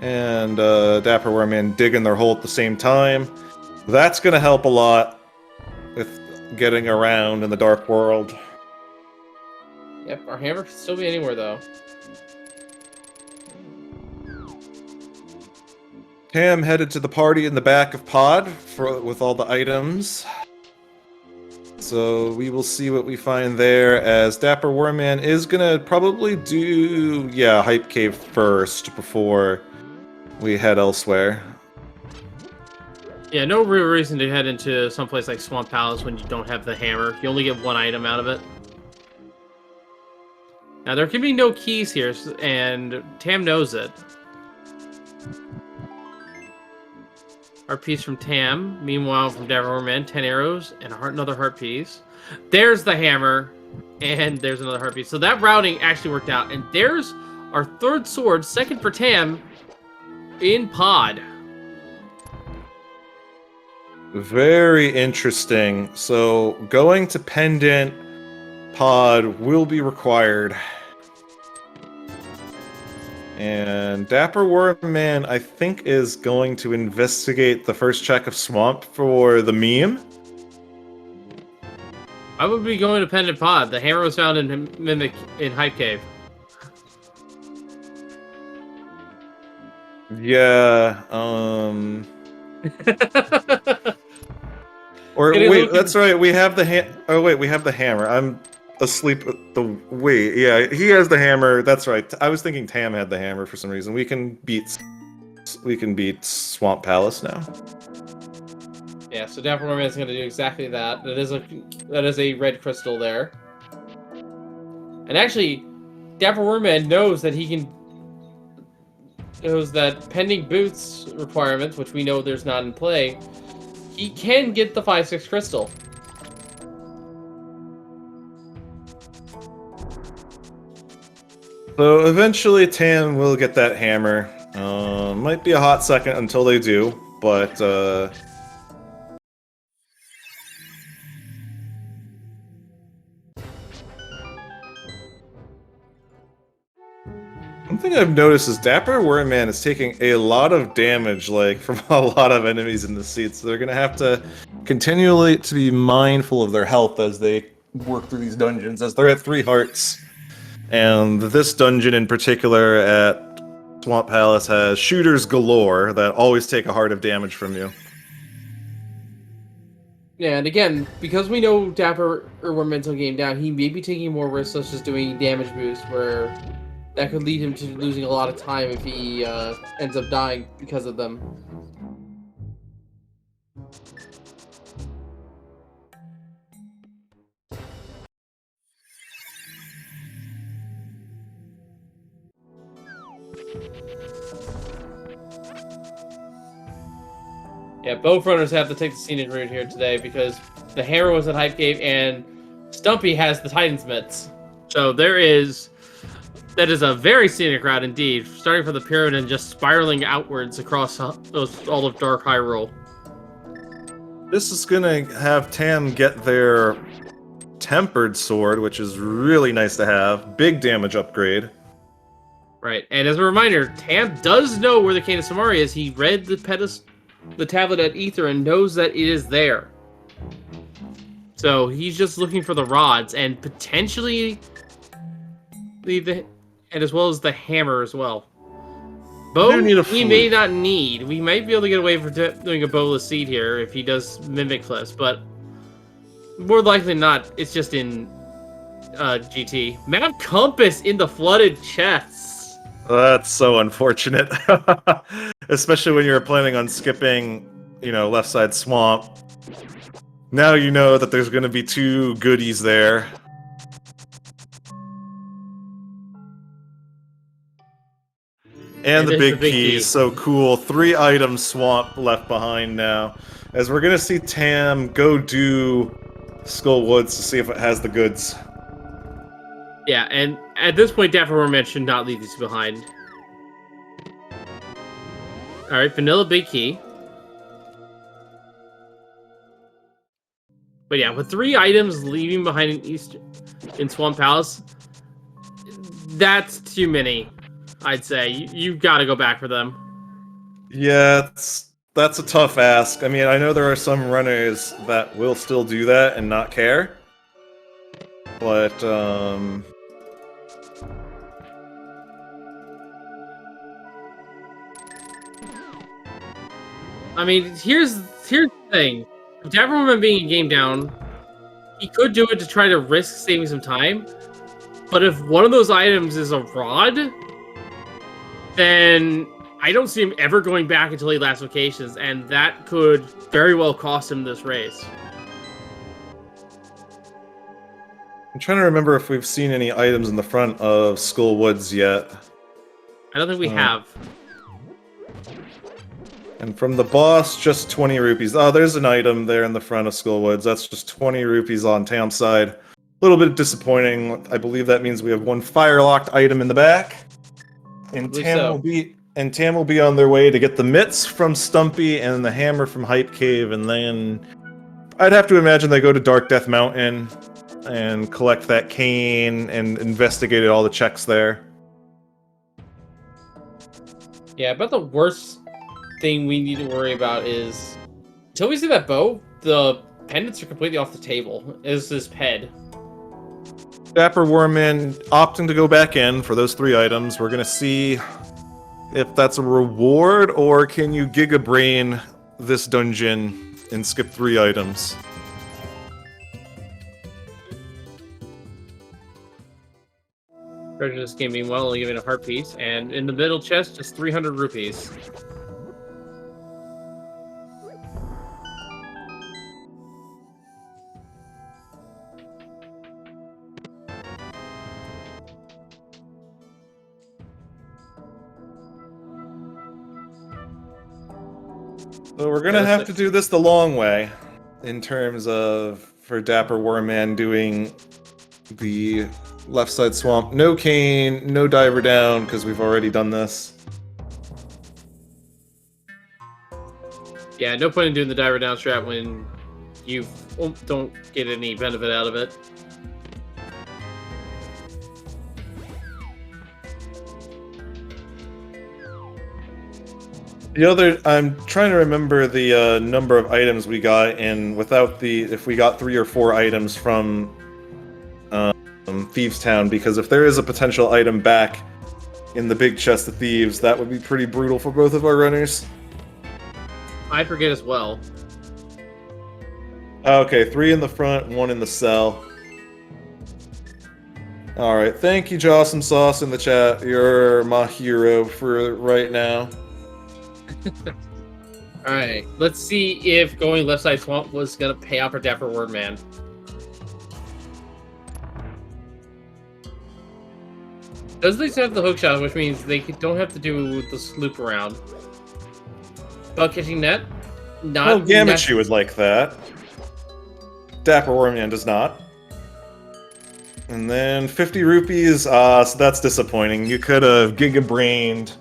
and DapperWormMan digging their hole at the same time. That's gonna help a lot with getting around in the Dark World. Yep, our hammer can still be anywhere though. Tam headed to the party in the back of Pod with all the items. So we will see what we find there, as DapperWormMan is gonna probably do, Hype Cave first before we head elsewhere. Yeah, no real reason to head into someplace like Swamp Palace when you don't have the hammer. You only get 1 item out of it. Now, there can be no keys here, and Tam knows it. Heart piece from Tam. Meanwhile, from DapperWormMan, 10 arrows and another heart piece. There's the hammer, and there's another heart piece. So that routing actually worked out. And there's our third sword, second for Tam, in pod. Very interesting. So going to pendant pod will be required. And DapperWormMan, I think, is going to investigate the first check of swamp for the meme. I would be going to pendant pod. The hammer was found in Mimic in Hype Cave. Yeah, Or wait, that's right. We have the Oh wait, we have the hammer. I'm asleep. Wait, yeah, he has the hammer. That's right. I was thinking Tam had the hammer for some reason. We can beat Swamp Palace now. Yeah, so DapperWormMan is going to do exactly that. That is a red crystal there. And actually, DapperWormMan knows that pending boots requirements, which we know there's not in play, he can get the 5/6 crystal. So eventually Tam will get that hammer. Might be a hot second until they do, but one thing I've noticed is DapperWormMan is taking a lot of damage, like, from a lot of enemies in the seat, so they're gonna have to continually to be mindful of their health as they work through these dungeons, as they're at 3 hearts. And this dungeon in particular at Swamp Palace has shooters galore that always take a heart of damage from you. Yeah, and again, because we know DapperWormMan's game down, he may be taking more risks, such as doing damage boost, where that could lead him to losing a lot of time if he ends up dying because of them. Yeah, both runners have to take the scenic route here today because the hammer was at Hype Cave and Stumpy has the Titan's Mitts. So that is a very scenic route indeed, starting from the pyramid and just spiraling outwards across all of Dark Hyrule. This is gonna have Tam get their tempered sword, which is really nice to have. Big damage upgrade. Right, and as a reminder, Tam does know where the Cane of Samaria is. He read the tablet at Ether and knows that it is there. So he's just looking for the rods and potentially and as well as the hammer as well. Bow we may not need. We might be able to get away from doing a bowless seed here if he does mimic flips, but more likely not. It's just in GT. Map compass in the flooded chests. That's so unfortunate. Especially when you're planning on skipping, left side swamp. Now you know that there's going to be 2 goodies there. And the big key, so cool. 3 items swamp left behind now. As we're going to see Tam go do Skull Woods to see if it has the goods. Yeah, and at this point, DapperWormMan should not leave these behind. Alright, vanilla big key. But yeah, with 3 items leaving behind in Swamp Palace, that's too many, I'd say. You've got to go back for them. Yeah, that's a tough ask. I mean, I know there are some runners that will still do that and not care. But, I mean, here's the thing. DapperWormMan being a game down, he could do it to try to risk saving some time. But if one of those items is a rod, then I don't see him ever going back until he last locations, and that could very well cost him this race. I'm trying to remember if we've seen any items in the front of Skull Woods yet. I don't think we have. And from the boss, just 20 rupees. Oh, there's an item there in the front of Skullwoods. That's just 20 rupees on Tam's side. A little bit disappointing. I believe that means we have one fire-locked item in the back. And Tam will be on their way to get the mitts from Stumpy and the hammer from Hype Cave, and then I'd have to imagine they go to Dark Death Mountain and collect that cane and investigate all the checks there. Yeah, but the worst thing we need to worry about is until we see that bow, the pendants are completely off the table. Is this head? DapperWormMan opting to go back in for those 3 items. We're gonna see if that's a reward or can you Giga Brain this dungeon and skip 3 items. Treasure this game meanwhile only giving a heart piece, and in the middle chest, just 300 rupees. So we're gonna have to do this the long way, in terms of for DapperWormMan doing the left side swamp. No cane, no diver down, because we've already done this. Yeah, no point in doing the diver down strat when you don't get any benefit out of it. The other, I'm trying to remember the number of items we got in without the, if we got 3 or 4 items from Thieves Town, because if there is a potential item back in the big chest of thieves, that would be pretty brutal for both of our runners. I forget as well. Okay, 3 in the front, 1 in the cell. Alright, thank you, Jawsome Sauce in the chat. You're my hero for right now. Alright, let's see if going left side swamp was gonna pay off for DapperWormMan. Does at least have the hook shot, which means they don't have to do the sloop around. Bug catching net? Not. Well, Gamachi would like that. DapperWormMan does not. And then 50 rupees, so that's disappointing. You could have giga-brained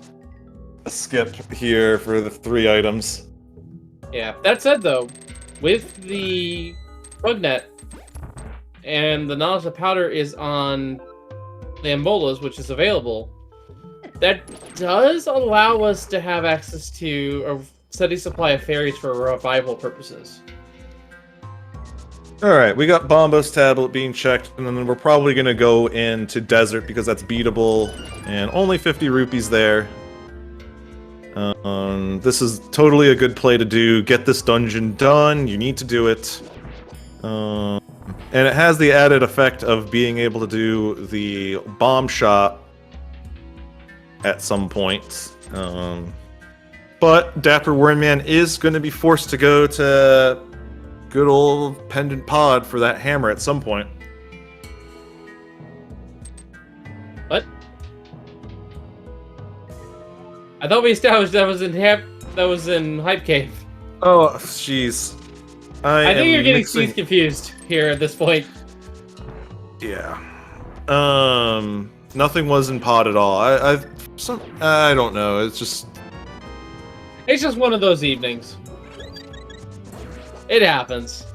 a skip here for the 3 items. Yeah, that said though, with the bug net and the knowledge of powder is on Lambolas, which is available, that does allow us to have access to a steady supply of fairies for revival purposes. Alright, we got Bombo's tablet being checked, and then we're probably gonna go into Desert because that's beatable, and only 50 rupees there. This is totally a good play to do. Get this dungeon done, you need to do it. And it has the added effect of being able to do the bomb shot at some point. But DapperWormMan is going to be forced to go to good old Pendant Pod for that hammer at some point. What? I thought we established that was in Hype Cave. Oh, jeez. I think you're getting scenes confused here at this point. Yeah. Nothing was in pod at all. I don't know. It's just one of those evenings. It happens.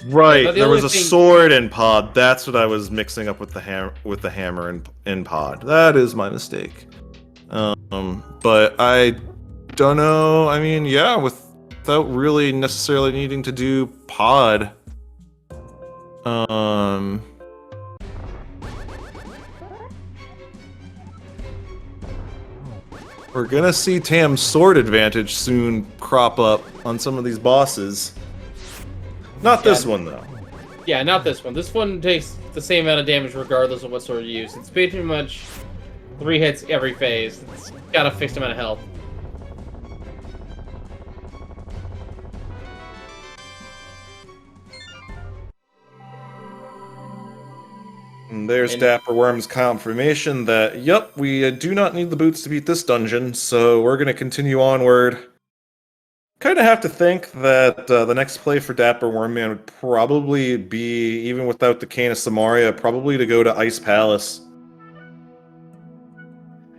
Right. There was a sword in pod. That's what I was mixing up with the hammer in pod. That is my mistake. But I don't know. I mean, yeah, without really necessarily needing to do pod. We're gonna see Tam's sword advantage soon crop up on some of these bosses. Not this one, though. Yeah, not this one. This one takes the same amount of damage regardless of what sword you use. It's pretty much 3 hits every phase. It's got a fixed amount of health. And there's And DapperWorm's confirmation that, yep, we do not need the boots to beat this dungeon, so we're going to continue onward. Kind of have to think that the next play for DapperWormMan would probably be, even without the Cane of Samaria, probably to go to Ice Palace.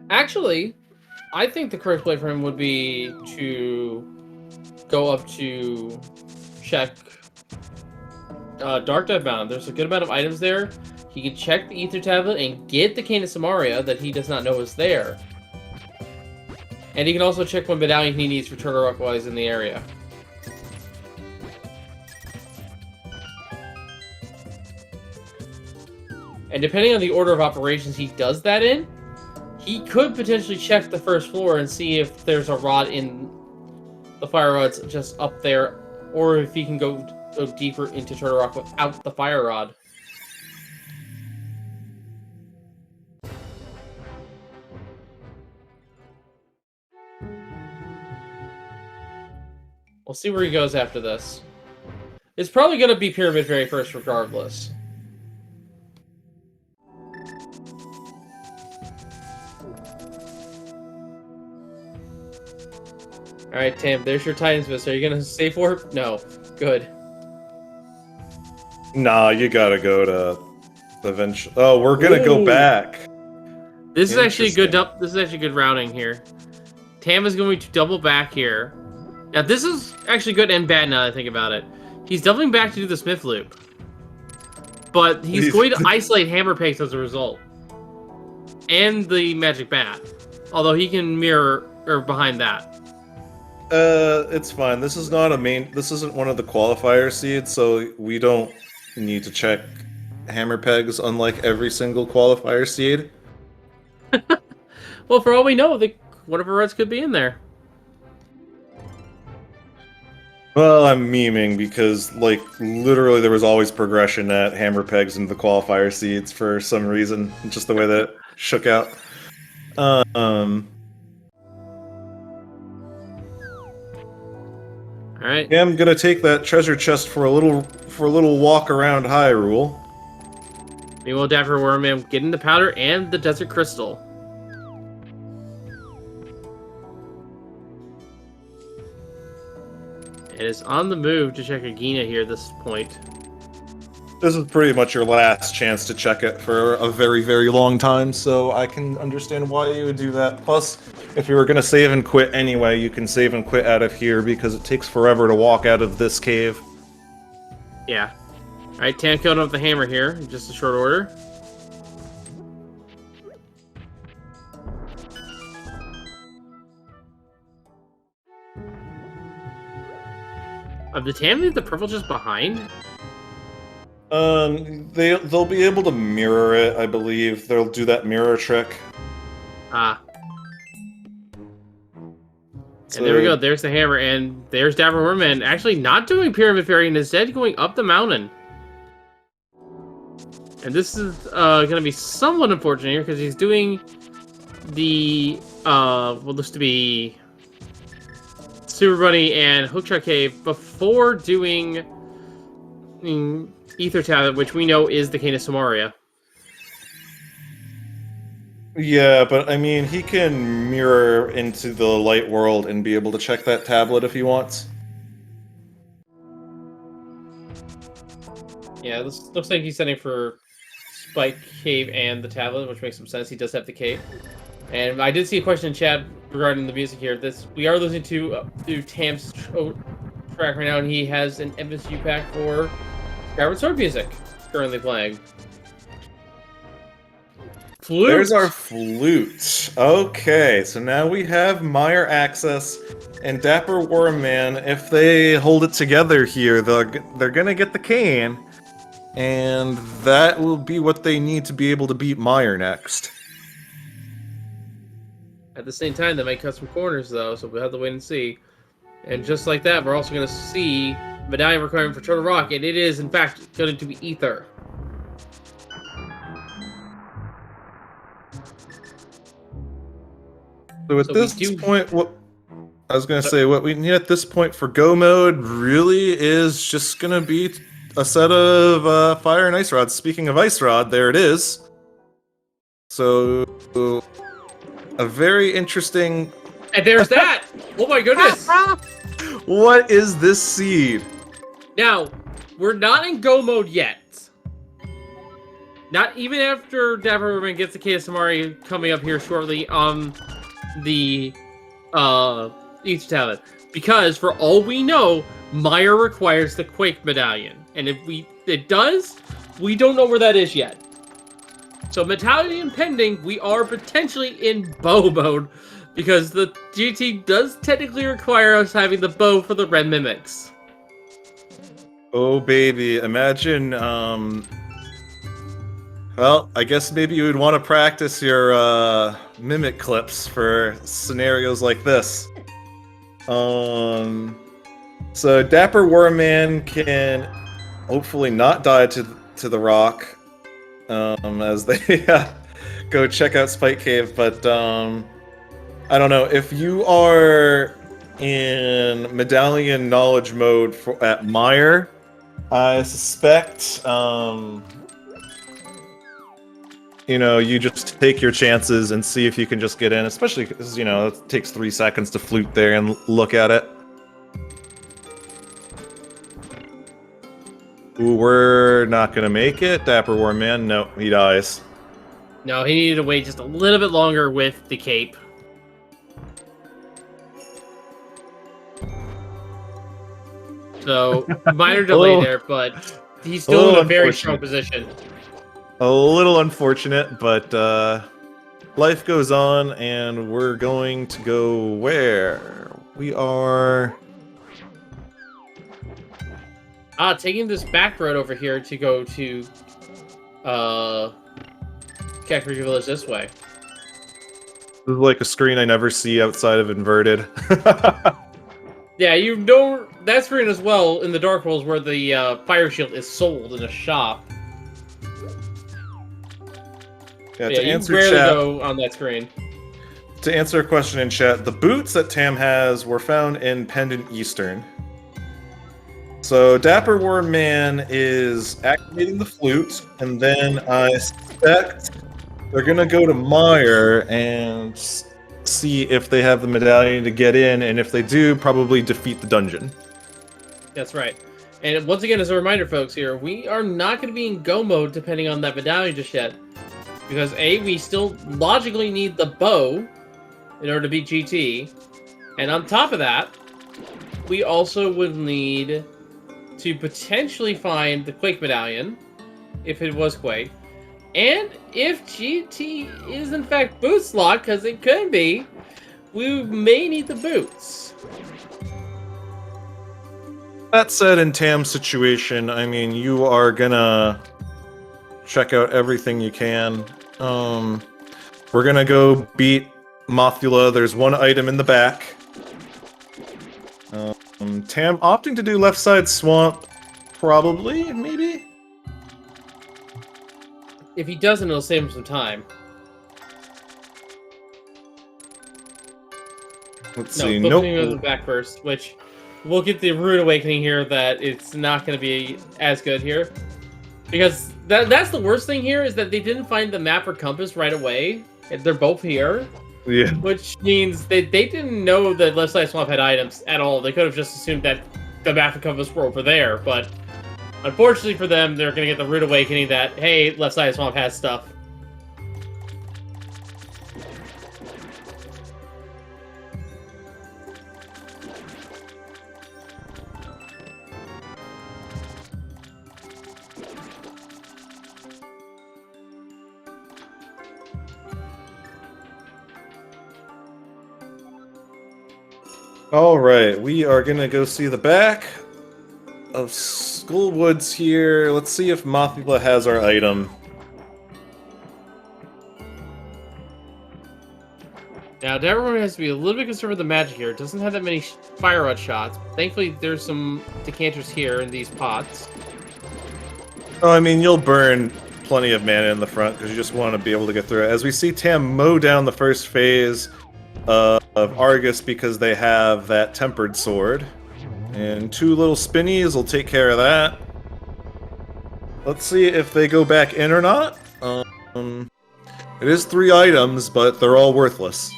actually, I think the correct play for him would be to go up to check Dark Dive Bound. There's a good amount of items there. He can check the Ether Tablet and get the Cane of Samaria that he does not know is there. And he can also check what medallion he needs for Turtle Rock while he's in the area. And depending on the order of operations he does that in, he could potentially check the first floor and see if there's a rod in the fire rods just up there, or if he can go deeper into Turtle Rock without the fire rod. We'll see where he goes after this. It's probably going to be Pyramid Fairy first regardless. Alright, Tam, there's your Titan's Fist. Are you going to save warp? No. Good. Nah, you gotta go to the eventual. Oh, we're gonna go back. This is actually good. This is actually good routing here. Tam is going to double back here. Now, this is actually good and bad now that I think about it. He's doubling back to do the Smith Loop. But he's going to isolate Hammer Pegs as a result. And the Magic Bat. Although he can mirror or behind that. It's fine. This is not a main. This isn't one of the qualifier seeds, so we don't need to check Hammer Pegs, unlike every single qualifier seed. Well, for all we know, one of our rods could be in there. Well, I'm memeing because, like, literally there was always progression at Hammer Pegs into the qualifier seeds for some reason, just the way that shook out. Alright. Yeah, I'm gonna take that treasure chest for a little walk around Hyrule. Meanwhile, DapperWormMan getting the powder and the Desert Crystal. It is on the move to check Agina here at this point. This is pretty much your last chance to check it for a very, very long time, so I can understand why you would do that. Plus, if you were going to save and quit anyway, you can save and quit out of here because it takes forever to walk out of this cave. Yeah. Alright, Tam killed him with the hammer here in just a short order. Did Tam leave the purple just behind? They'll be able to mirror it, I believe. They'll do that mirror trick. Ah. And there we go. There's the hammer, and there's DapperWormMan actually not doing Pyramid Fairy and instead going up the mountain. And this is going to be somewhat unfortunate here because he's doing the what looks to be Super Bunny and Hookshot Cave before doing Ether Tablet, which we know is the Cane of Samaria. Yeah, but I mean, he can mirror into the light world and be able to check that tablet if he wants. Yeah, this looks like he's setting for Spike Cave and the tablet, which makes some sense. He does have the cave. And I did see a question in chat regarding the music here. We are listening to Tam's track right now, and he has an MSU pack for Skyward Sword music currently playing. Flute. There's our flute. Okay, so now we have Meyer access and DapperWormMan. If they hold it together here, they're gonna get the cane, and that will be what they need to be able to beat Meyer next. At the same time, they might cut some corners, though, so we'll have to wait and see. And just like that, we're also going to see medallion requirement for Turtle Rock, and it is, in fact, going to be Ether. So at this point, what I was going to say, what we need at this point for Go mode really is just going to be a set of fire and ice rods. Speaking of ice rod, there it is. So, a very interesting... And there's that! Oh my goodness! What is this seed? Now, we're not in go mode yet. Not even after DapperWormMan gets the KSMR coming up here shortly on the Easter Talent. Because, for all we know, Meyer requires the Quake Medallion. And if it does, we don't know where that is yet. So, Medallion pending, we are potentially in bow mode. Because the GT does technically require us having the bow for the red mimics. Oh, baby. Imagine, well, I guess maybe you would want to practice your, mimic clips for scenarios like this. So DapperWormMan can hopefully not die to the rock, as they go check out Spike Cave, but, I don't know, if you are in Medallion Knowledge mode at Meyer, I suspect, you know, you just take your chances and see if you can just get in, especially because, you know, it takes 3 seconds to flute there and look at it. Ooh, we're not gonna make it. DapperWormMan, no, he dies. No, he needed to wait just a little bit longer with the cape. So, minor delay there, but he's still in a very strong position. A little unfortunate, but life goes on, and we're going to go where? We are... taking this back road over here to go to Cactus Village this way. This is like a screen I never see outside of Inverted. Yeah, you know that screen as well in the Dark Worlds where the fire shield is sold in a shop. Yeah, to answer you rarely chat, go on that screen. To answer a question in chat, the boots that Tam has were found in Pendant Eastern. So DapperWormMan is activating the flute, and then I suspect they're gonna go to Meyer and see if they have the medallion to get in, and if they do, probably defeat the dungeon. That's right. And once again, as a reminder, folks, here, we are not going to be in go mode depending on that medallion just yet. Because A, we still logically need the bow in order to beat GT. And on top of that, we also would need to potentially find the Quake Medallion, if it was Quake. And if GT is in fact boots locked, because it could be, we may need the boots. That said, in Tam's situation, I mean, you are gonna check out everything you can. We're gonna go beat Mothula. There's one item in the back. Tam opting to do left side swamp, probably, maybe? If he doesn't, it'll save him some time. Let's see. Nope. Flipping to the back first, which we'll get the rude awakening here that it's not going to be as good here. Because that's the worst thing here is that they didn't find the map or compass right away. They're both here. Yeah. Which means they didn't know that Left Side Swamp had items at all. They could have just assumed that the map and compass were over there, but unfortunately for them, they're going to get the rude awakening that, hey, Left Side Swamp has stuff. Alright, we are gonna go see the back of Skullwoods here. Let's see if Mothula has our item. Now, DapperWormMan has to be a little bit concerned with the magic here. It doesn't have that many fire rod shots. Thankfully, there's some decanters here in these pots. Oh, I mean, you'll burn plenty of mana in the front because you just want to be able to get through it. As we see Tam mow down the first phase of Argus because they have that tempered sword. And 2 little spinnies will take care of that. let's see if they go back in or not. It is 3 items, but they're all worthless.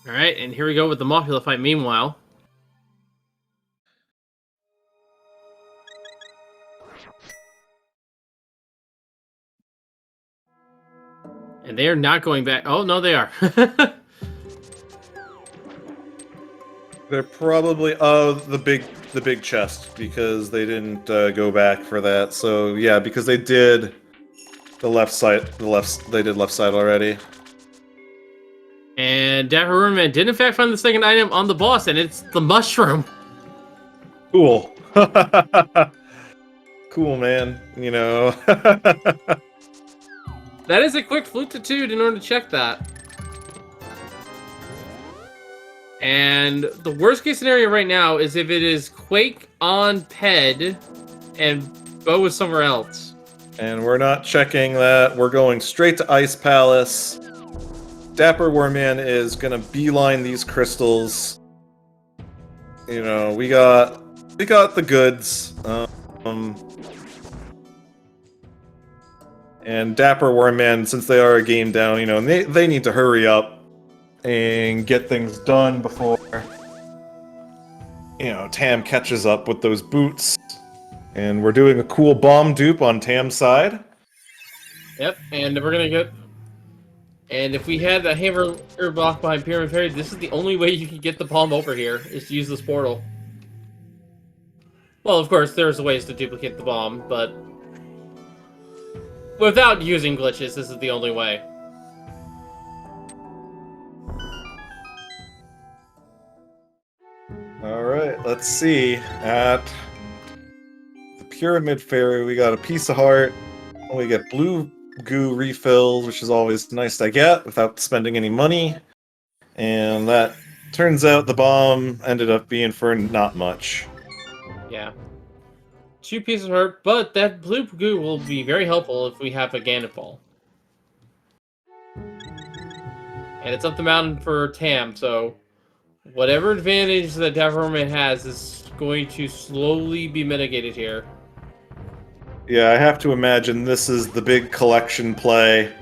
All right, and here we go with the Mothula fight. Meanwhile, and they are not going back. Oh no, they are. They're probably the big chest because they didn't go back for that. So yeah, because they did the left side. They did left side already. And DapperWormMan did in fact find the second item on the boss, and it's the mushroom. Cool. Cool, man. You know. That is a quick flutitude in order to check that. And the worst case scenario right now is if it is Quake on Ped and Bo is somewhere else. And we're not checking that. We're going straight to Ice Palace. DapperWormMan is gonna beeline these crystals. You know, we got the goods. And DapperWormMan, since they are a game down, you know, and they need to hurry up and get things done before, you know, Tam catches up with those boots. And we're doing a cool bomb dupe on Tam's side. Yep, and we're gonna get... And if we had a hammer block behind Pyramid Fairy, this is the only way you can get the bomb over here, is to use this portal. Well, of course, there's ways to duplicate the bomb, but... without using glitches, this is the only way. Alright, let's see. At the Pyramid Fairy, we got a piece of heart. We get blue goo refills, which is always nice to get without spending any money. And that turns out the bomb ended up being for not much. Yeah. 2 pieces of heart, but that blue goo will be very helpful if we have a Gannett Ball. And it's up the mountain for Tam, so whatever advantage that DapperWormMan has is going to slowly be mitigated here. Yeah, I have to imagine this is the big collection play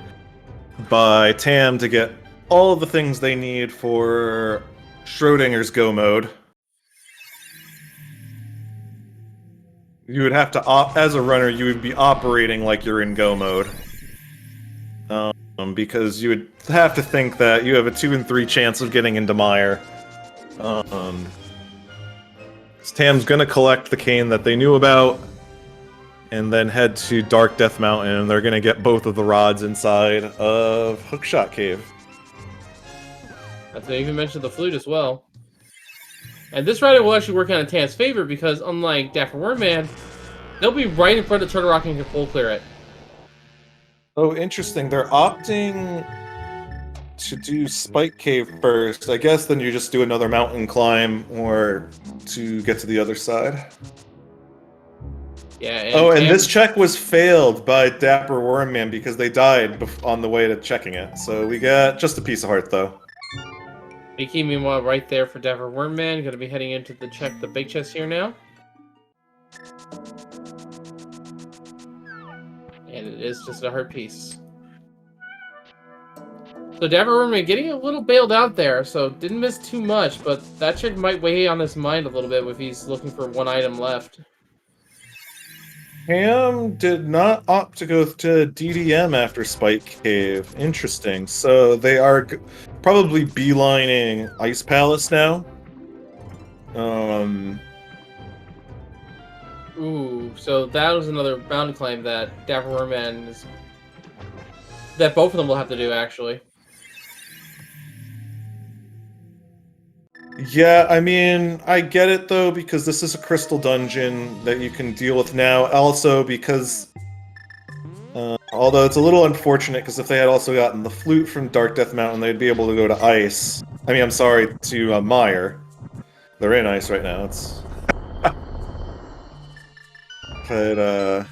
by Tam to get all of the things they need for Schrodinger's Go mode. You would have to, as a runner, you would be operating like you're in Go mode. Because you would have to think that you have a 2 in 3 chance of getting into Mire. Tam's gonna collect the cane that they knew about, and then head to Dark Death Mountain, and they're gonna get both of the rods inside of Hookshot Cave. I even mentioned the flute as well. And this rider will actually work out in Tam's favor because, unlike DapperWormMan, they'll be right in front of Turtle Rock and can full clear it. Oh, interesting. They're opting to do Spike Cave first. I guess then you just do another mountain climb or to get to the other side. Yeah. And this check was failed by DapperWormMan because they died on the way to checking it. So we got just a piece of heart, though. Mickey, meanwhile, right there for DapperWormMan. Going to be heading into the big chest here now. And it is just a heart piece. So DapperWormMan getting a little bailed out there, so didn't miss too much, but that check might weigh on his mind a little bit if he's looking for 1 item left. Ham did not opt to go to DDM after Spike Cave. Interesting. So they are probably beelining Ice Palace now. Ooh, so that was another bounty claim that DapperWormMan is... that both of them will have to do, actually. Yeah, I mean, I get it, though, because this is a crystal dungeon that you can deal with now. Also, because... although it's a little unfortunate, because if they had also gotten the flute from Dark Death Mountain, they'd be able to go to Ice. I mean, I'm sorry, to Mire. They're in Ice right now, it's... But,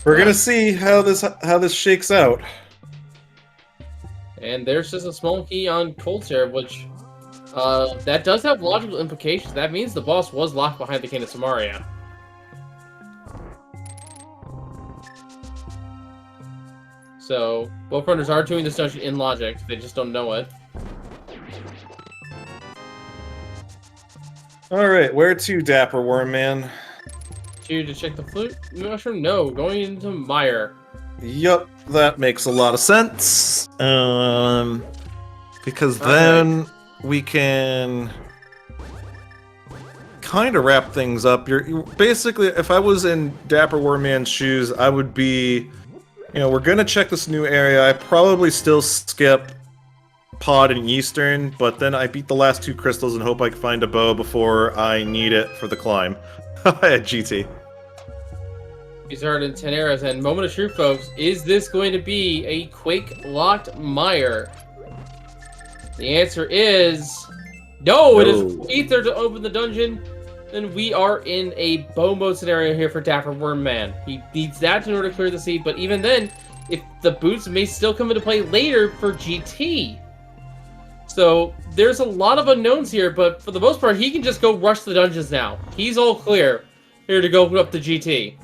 we're gonna see how this shakes out. And there's just a small key on Colter, which That does have logical implications. That means the boss was locked behind the King of Samaria. So, both runners are doing this dungeon in logic. They just don't know it. Alright, where to, DapperWormMan? To check the flute mushroom? No, going into Mire. Yup, that makes a lot of sense. Because then we can kind of wrap things up. You're basically, if I was in DapperWormMan's shoes, I would be, you know, we're gonna check this new area. I probably still skip Pod and Eastern, but then I beat the last 2 crystals and hope I can find a bow before I need it for the climb at GT. These are in 10 arrows, and moment of truth, folks. Is this going to be a Quake-locked Mire? The answer is no. It is Ether to open the dungeon. Then we are in a bow mode scenario here for DapperWormMan. He needs that in order to clear the sea, but even then, if the boots may still come into play later for GT. So there's a lot of unknowns here, but for the most part, he can just go rush the dungeons now. He's all clear here to go up the GT.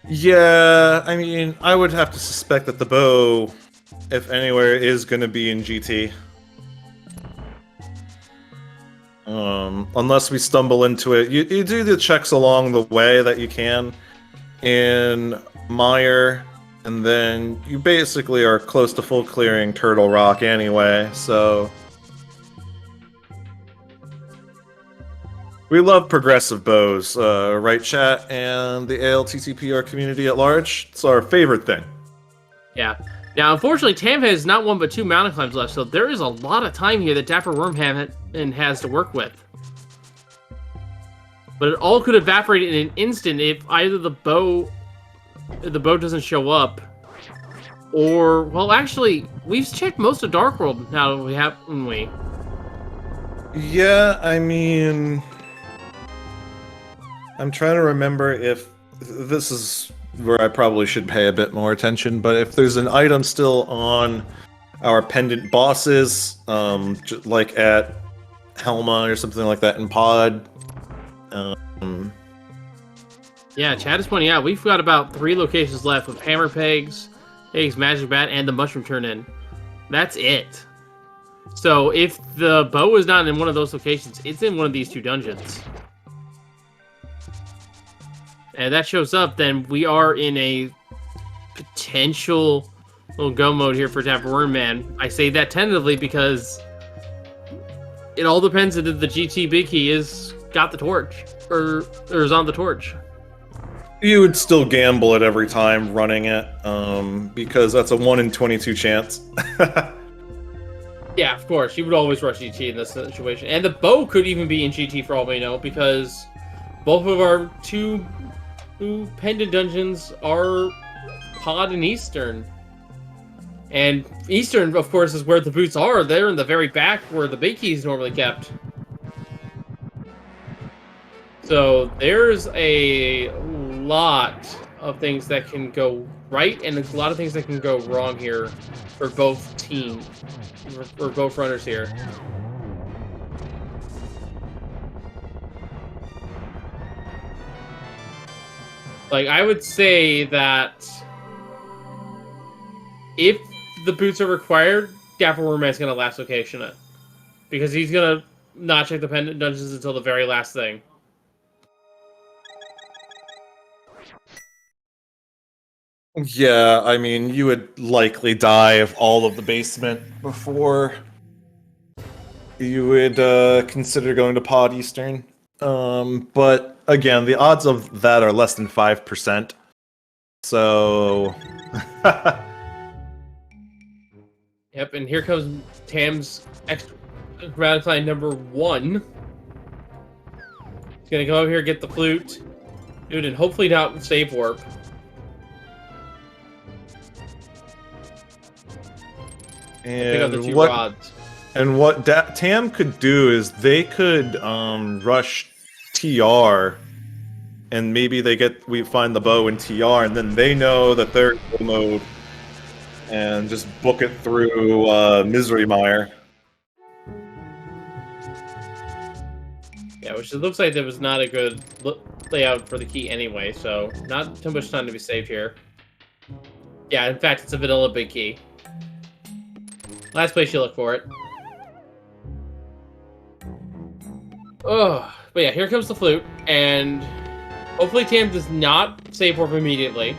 Yeah, I mean, I would have to suspect that the bow, if anywhere, is going to be in GT. Unless we stumble into it. You do the checks along the way that you can in Mire, and then you basically are close to full clearing Turtle Rock anyway, so... We love progressive bows, right, chat, and the ALTTPR community at large. It's our favorite thing. Yeah. Now, unfortunately, Tam has not one but 2 mountain climbs left, so there is a lot of time here that DapperWormMan has to work with. But it all could evaporate in an instant if either the bow doesn't show up, or, well, actually, we've checked most of Dark World now, haven't we? Yeah, I mean... I'm trying to remember if this is where I probably should pay a bit more attention, but if there's an item still on our pendant bosses, like at Helma or something like that in Pod. Yeah, Chad is pointing out we've got about 3 locations left with Hammer Pegs, Magic Bat, and the Mushroom Turn-In. That's it. So if the bow is not in one of those locations, it's in one of these 2 dungeons. And that shows up, then we are in a potential little go mode here for DapperWormMan. I say that tentatively because it all depends if the GT Big Key is got the torch or is on the torch. You would still gamble it every time running it, because that's a 1 in 22 chance. Yeah, of course. You would always rush GT in this situation. And the bow could even be in GT for all we know, because both of our 2 pendant dungeons are Pod and Eastern. And Eastern, of course, is where the boots are. They're in the very back where the big key is normally kept. So there's a lot of things that can go right and a lot of things that can go wrong here for both teams, for both runners here. Like, I would say that if the boots are required, DapperWormMan's gonna last location it. Because he's gonna not check the pendant dungeons until the very last thing. Yeah, I mean, you would likely die of all of the basement before you would consider going to Pod Eastern. But again, the odds of that are less than 5%. So... Yep, and here comes Tam's extra gratify number 1. He's gonna go over here, get the flute. Dude, and hopefully not save warp. And pick up the 2 rods. And what Tam could do is they could rush TR, and maybe we find the bow in TR, and then they know that they're in full mode, and just book it through Misery Mire. Yeah, which it looks like there was not a good layout for the key anyway, so not too much time to be saved here. Yeah, in fact, it's a vanilla big key. Last place you look for it. Oh, but yeah, here comes the flute, and hopefully Tam does not save warp immediately.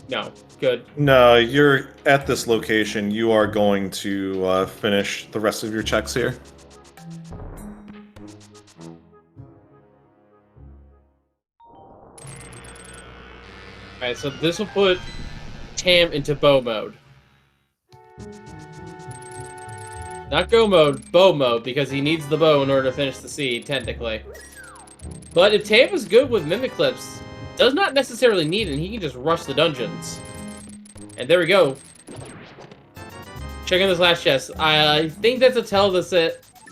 No, good. No, you're at this location. You are going to finish the rest of your checks here. Alright, so this will put Tam into bow mode. Not go mode, bow mode, because he needs the bow in order to finish the seed, technically. But if Tam is good with Mimic Clips, does not necessarily need it, and he can just rush the dungeons. And there we go. Check on this last chest. I think that's a tell that's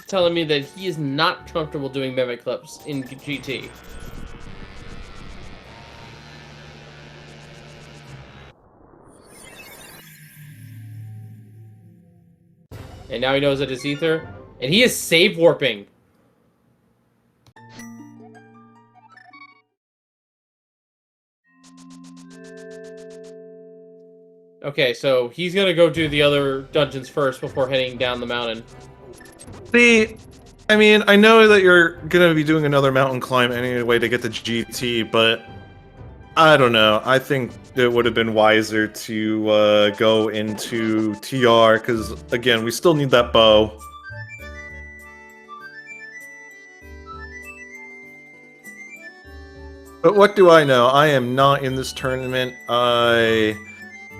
telling me that he is not comfortable doing Mimic Clips in GT. And now he knows that it's ether. And he is save warping. Okay, so he's gonna go do the other dungeons first before heading down the mountain. See, I mean, I know that you're gonna be doing another mountain climb anyway to get the GT, but I don't know. I think it would have been wiser to go into TR, because, again, we still need that bow. But what do I know? I am not in this tournament. I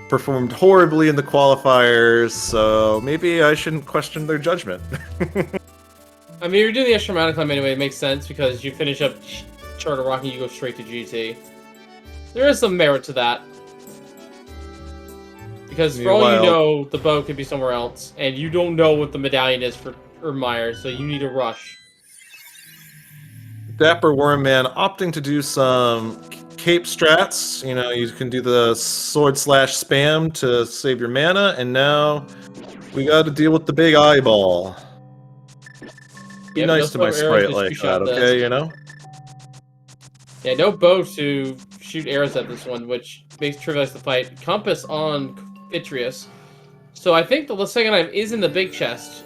performed horribly in the qualifiers, so maybe I shouldn't question their judgment. I mean, you're doing the extra mountain climb anyway. It makes sense because you finish up Charter Rock and you go straight to GT. There is some merit to that. Because for all you know, the bow could be somewhere else, and you don't know what the medallion is for Meyer, so you need to rush. DapperWormMan opting to do some cape strats. You know, you can do the sword slash spam to save your mana, and now we got to deal with the big eyeball. Be nice to my sprite like that, okay, you know? Yeah, no bow to shoot arrows at this one, which makes trivialize the fight. Compass on Vitreous. So I think the second item is in the big chest.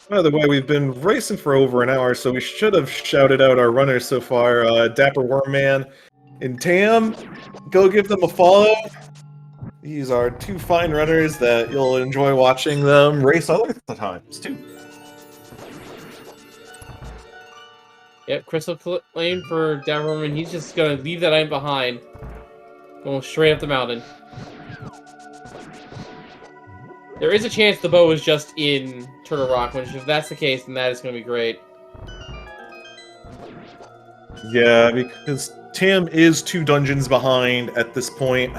By the way, we've been racing for over an hour, so we should have shouted out our runners so far. DapperWormMan and Tam, go give them a follow. These are two fine runners that you'll enjoy watching them race other times, too. Yep, Crystal Lane for DapperWormMan. He's just going to leave that item behind. Going straight up the mountain. There is a chance the bow is just in Turtle Rock, which if that's the case, then that is going to be great. Yeah, because Tam is 2 dungeons behind at this point.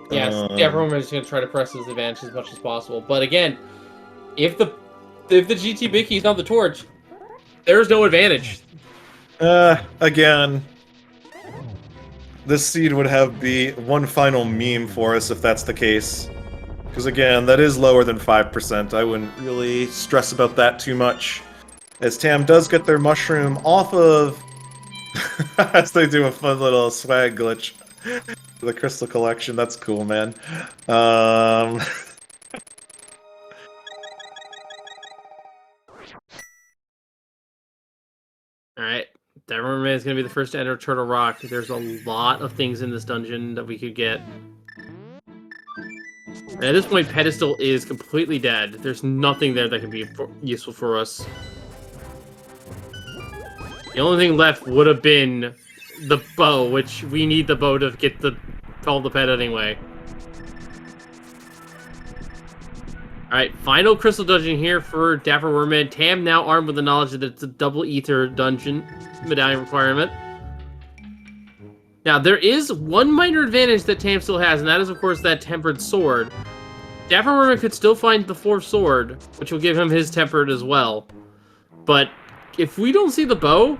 Yes, DapperWormMan is going to try to press his advantage as much as possible. But again, if the GT Big Key is not the torch, there's no advantage. Again, this seed would have the one final meme for us if that's the case. Because again, that is lower than 5%. I wouldn't really stress about that too much. As Tam does get their mushroom off of... as they do a fun little swag glitch. The crystal collection, that's cool, man. Alright, DapperWormMan is going to be the first to enter Turtle Rock. There's a lot of things in this dungeon that we could get. And at this point, Pedestal is completely dead. There's nothing there that can be useful for us. The only thing left would have been the bow, which we need the bow to get the call the pet anyway. Alright, final crystal dungeon here for DapperWormMan. Tam now armed with the knowledge that it's a double ether dungeon medallion requirement. Now, there is one minor advantage that Tam still has, and that is, of course, that tempered sword. DapperWormMan could still find the 4th sword, which will give him his tempered as well. But if we don't see the bow,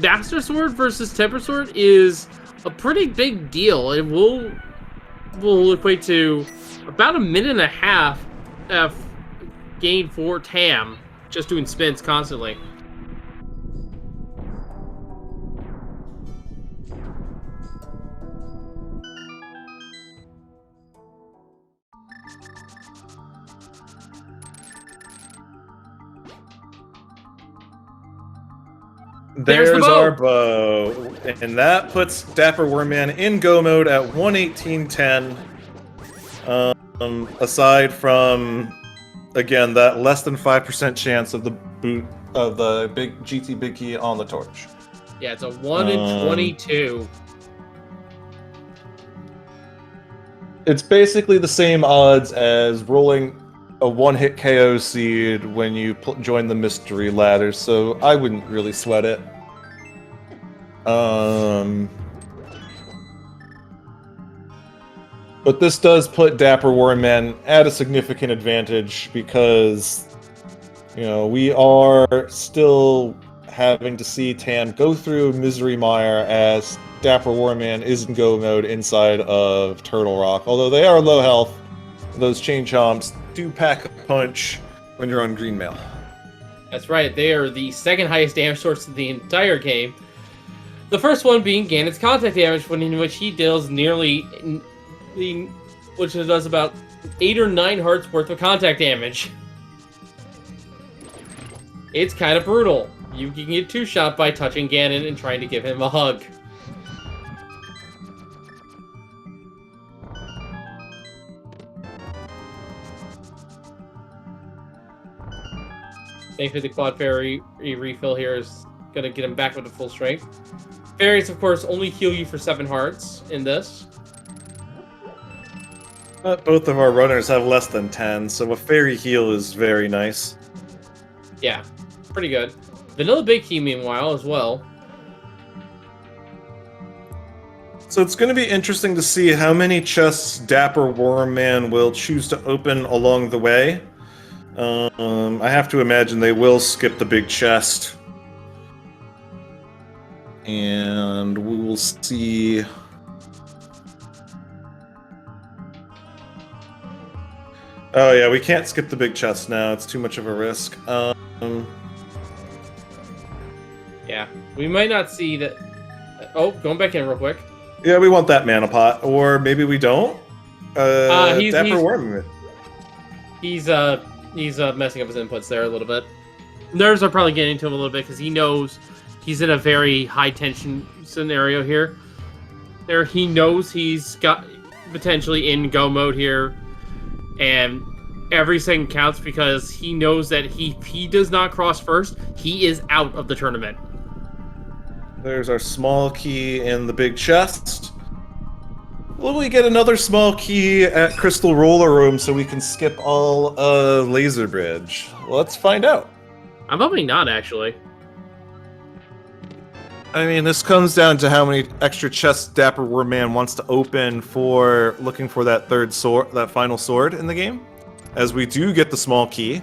Master Sword versus Tempered Sword is a pretty big deal. It will will equate to about a minute and a half gain for Tam, just doing spins constantly. There's the bow. our bow. And that puts DapperWormMan in go mode at 118.10. Aside from, again, that less than 5% chance of the boot of the big GT Big Key on the torch. Yeah, it's a 1 in 22. It's basically the same odds as rolling a one-hit KO seed when you join the mystery ladder, so I wouldn't really sweat it. But this does put DapperWormMan at a significant advantage because, you know, we are still having to see Tam go through Misery Mire as DapperWormMan is in go mode inside of Turtle Rock. Although they are low health, those chain chomps do pack a punch when you're on green mail. That's right, they are the second highest damage source of the entire game. The first one being Ganon's contact damage, in which he deals which does about 8 or 9 hearts worth of contact damage. It's kind of brutal. You can get two-shot by touching Ganon and trying to give him a hug. Thankfully, the Quad Fairy refill here is going to get him back with the full strength. Fairies, of course, only heal you for 7 hearts in this. But both of our runners have less than 10, so a fairy heal is very nice. Yeah, pretty good. Vanilla Big Key, meanwhile, as well. So it's going to be interesting to see how many chests DapperWormMan will choose to open along the way. I have to imagine they will skip the big chest. And we will see... Oh yeah, we can't skip the big chest now. It's too much of a risk. Yeah, we might not see that... Oh, going back in real quick. Yeah, we want that mana pot. Or maybe we don't? DapperWormMan. He's messing up his inputs there a little bit. Nerves are probably getting to him a little bit because he knows he's in a very high-tension scenario here. He knows he's got potentially in go mode here. And every second counts because he knows that if he does not cross first, he is out of the tournament. There's our small key in the big chest. Will we get another small key at Crystal Roller Room so we can skip all Laser Bridge? Let's find out. I'm hoping not, actually. I mean, this comes down to how many extra chests DapperWormMan wants to open for looking for that third sword, that final sword in the game, as we do get the small key.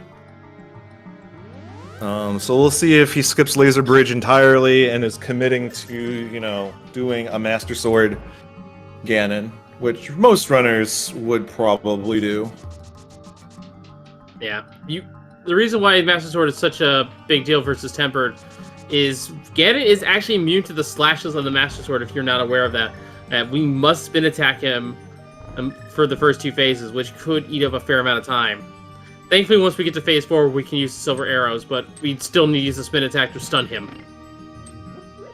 So we'll see if he skips Laser Bridge entirely and is committing to, you know, doing a Master Sword Ganon, which most runners would probably do. Yeah, the reason why Master Sword is such a big deal versus Tempered is Ganon is actually immune to the slashes of the Master Sword, if you're not aware of that. We must spin attack him for the first 2 phases, which could eat up a fair amount of time. Thankfully, once we get to phase 4, we can use the silver arrows, but we'd still need to use the spin attack to stun him.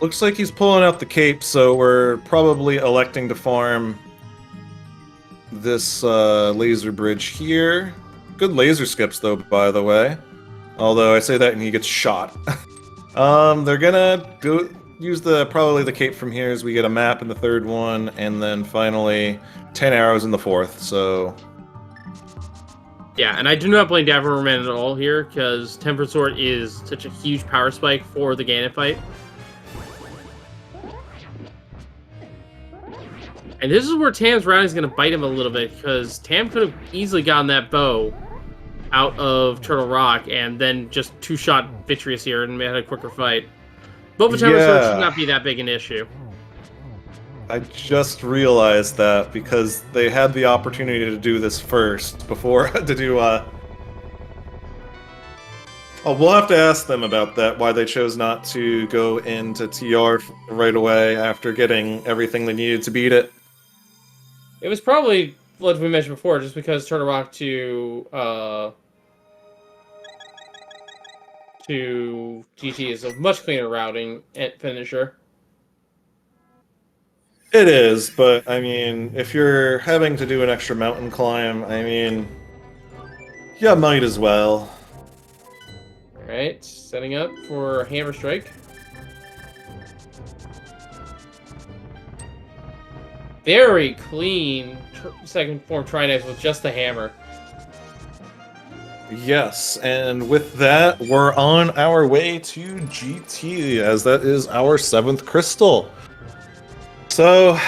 Looks like he's pulling out the cape, so we're probably electing to farm this laser bridge here. Good laser skips, though, by the way. Although I say that and he gets shot. They're gonna use probably the cape from here as we get a map in the third one, and then finally 10 arrows in the fourth, so... Yeah, and I do not blame DapperWormMan at all here, because Tempered Sword is such a huge power spike for the Ganon fight. And this is where Tam's round is going to bite him a little bit, because Tam could have easily gotten that bow out of Turtle Rock and then just 2-shot Vitreous here and had a quicker fight. But with Tempered Sword should not be that big an issue. I just realized that because they had the opportunity to do this first before to do Oh, we'll have to ask them about that, why they chose not to go into TR right away after getting everything they needed to beat it. It was probably, like we mentioned before, just because Turtle Rock to GT is a much cleaner routing and finisher. It is, but I mean, if you're having to do an extra mountain climb, I mean, yeah, might as well. Alright, setting up for Hammer Strike. Very clean second form Trinix with just the hammer. Yes, and with that, we're on our way to GT, as that is our 7th crystal. So,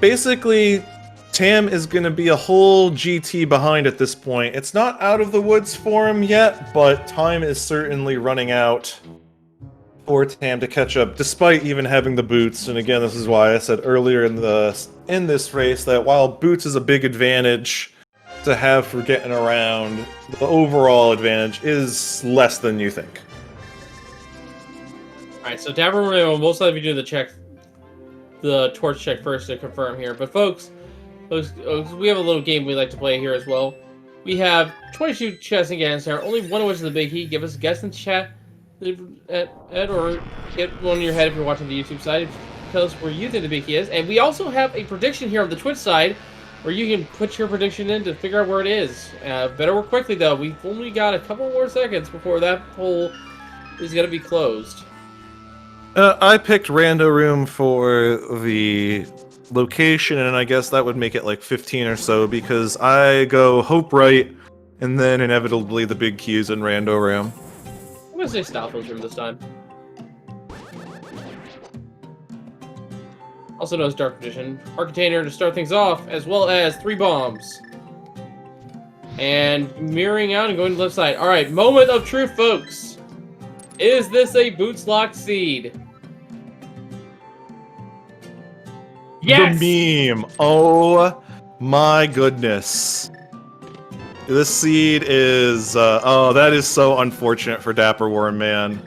basically, Tam is going to be a whole GT behind at this point. It's not out of the woods for him yet, but time is certainly running out for Tam to catch up, despite even having the boots. And again, this is why I said earlier in this race that while boots is a big advantage to have for getting around, the overall advantage is less than you think. Alright, so DapperWormMan will most likely do the torch check first to confirm here. But folks, we have a little game we like to play here as well. We have 22 chests and games here, only one of which is the big key. Give us a guess in the chat or get one in your head if you're watching the YouTube side. Tell us where you think the big key is. And we also have a prediction here on the Twitch side where you can put your prediction in to figure out where it is. Better work quickly though. We've only got a couple more seconds before that poll is going to be closed. I picked Rando Room for the location, and I guess that would make it like 15 or so, because I go Hope Right, and then inevitably the big cues in Rando Room. I'm going to say Stalfo's Room this time. Also known as Dark Magician. Heart Container to start things off, as well as 3 bombs. And mirroring out and going to the left side. Alright, moment of truth, folks. Is this a Boots Locked seed? Yes! The meme. Oh my goodness. This seed is, oh, that is so unfortunate for DapperWormMan.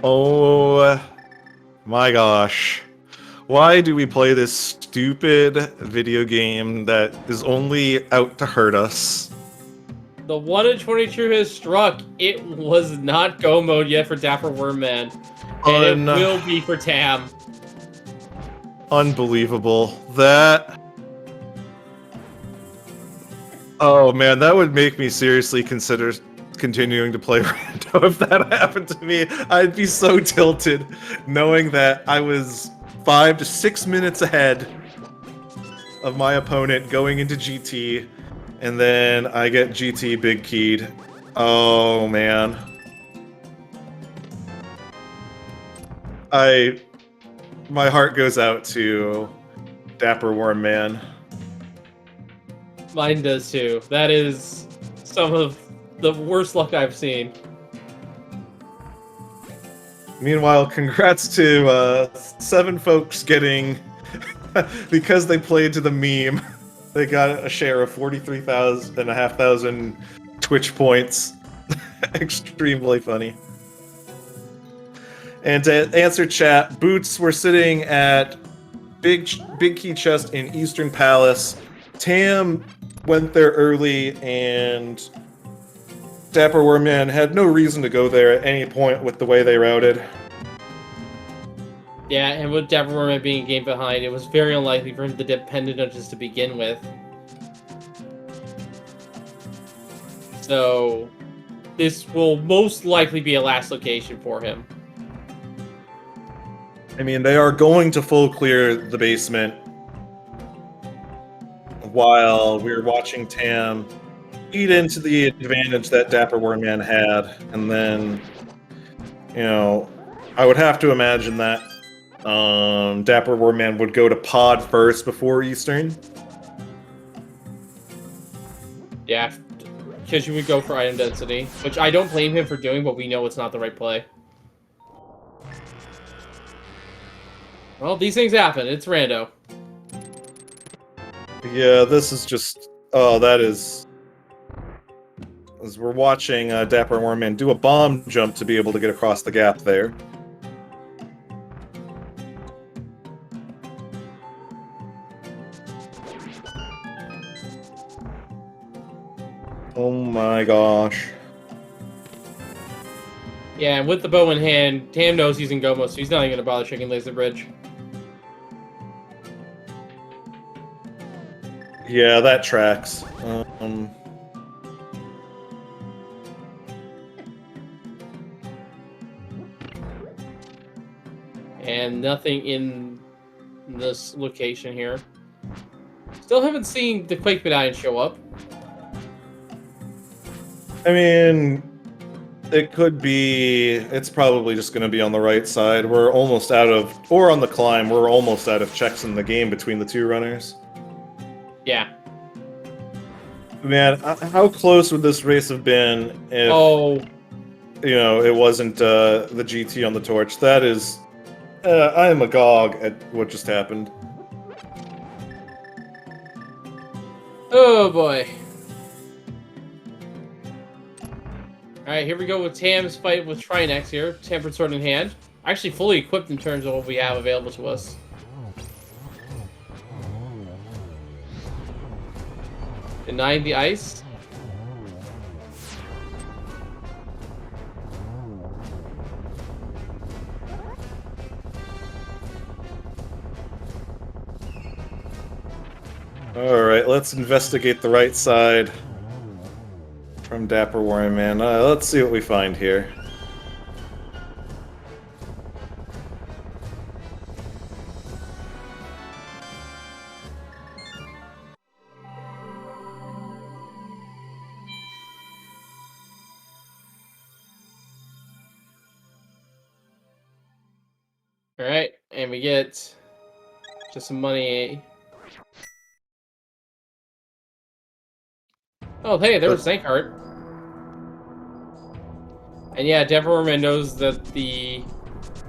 Oh my gosh. Why do we play this stupid video game that is only out to hurt us? The 1 in 22 has struck. It was not go mode yet for DapperWormMan. And it will be for Tam. Unbelievable. That... Oh man, that would make me seriously consider continuing to play Rando if that happened to me. I'd be so tilted knowing that I was 5 to 6 minutes ahead of my opponent going into GT, and then I get GT big keyed. Oh man. My heart goes out to DapperWormMan. Mine does too. That is some of the worst luck I've seen. Meanwhile, congrats to 7 folks getting, because they played to the meme, they got a share of 43,500 Twitch points. Extremely funny. And to answer chat, Boots were sitting at big key chest in Eastern Palace. Tam went there early, and DapperWormMan had no reason to go there at any point with the way they routed. Yeah, and with DapperWormMan being a game behind, it was very unlikely for him to depend on just to begin with. So, this will most likely be a last location for him. I mean, they are going to full clear the basement while we're watching Tam eat into the advantage that DapperWormMan had, and then, you know, I would have to imagine that DapperWormMan would go to pod first before Eastern. Yeah, because you would go for item density, which I don't blame him for doing, but we know it's not the right play. Well, these things happen. It's rando. Yeah, this is just... Oh, that is... As we're watching DapperWormMan do a bomb jump to be able to get across the gap there. Oh my gosh. Yeah, and with the bow in hand, Tam knows he's in go mode, so he's not even going to bother checking laser bridge. Yeah, that tracks. And nothing in this location here. Still haven't seen the Quake Medallion show up. I mean, it could be... It's probably just going to be on the right side. We're almost out of... Or on the climb, we're almost out of checks in the game between the two runners. Yeah. Man, how close would this race have been if... Oh. You know, it wasn't the GT on the torch. That is... I am agog at what just happened. Oh boy. Alright, here we go with Tam's fight with Trinex here. Tempered sword in hand. Actually fully equipped in terms of what we have available to us. Denying the ice. Alright, let's investigate the right side from DapperWormMan. Let's see what we find here. Alright, and we get just some money. Oh, hey, there was Snakeheart. And yeah, DapperWormMan knows that the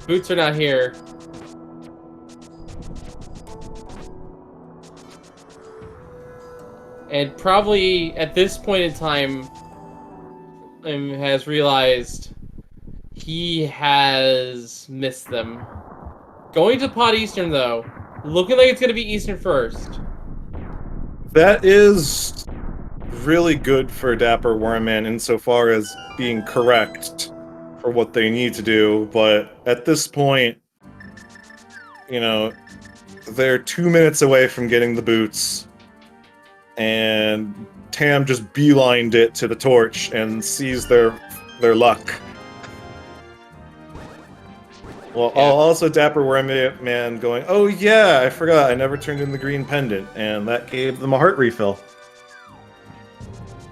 boots are not here. And probably at this point in time has realized he has missed them. Going to Pod Eastern, though. Looking like it's going to be Eastern first. That is really good for DapperWormMan insofar as being correct for what they need to do, but at this point, you know, they're 2 minutes away from getting the boots, and Tam just beelined it to the torch and sees their luck. Well, Yeah. also DapperWormMan going, oh yeah, I forgot, I never turned in the green pendant, and that gave them a heart refill.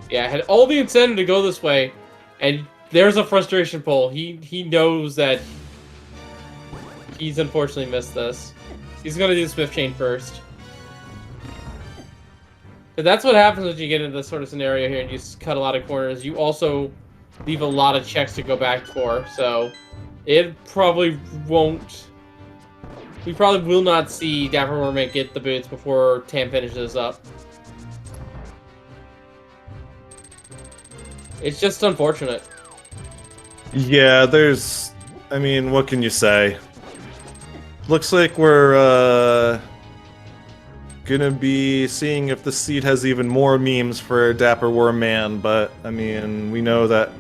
Yeah, had all the incentive to go this way, and there's a frustration pull. He knows that he's unfortunately missed this. He's gonna do the Smith chain first. But that's what happens when you get into this sort of scenario here and you just cut a lot of corners. You also leave a lot of checks to go back for, so it probably won't... We probably will not see DapperWormMan get the boots before Tam finishes up. It's just unfortunate. Yeah, there's... I mean, what can you say? Looks like we're, gonna be seeing if the seed has even more memes for DapperWormMan, but, I mean, we know that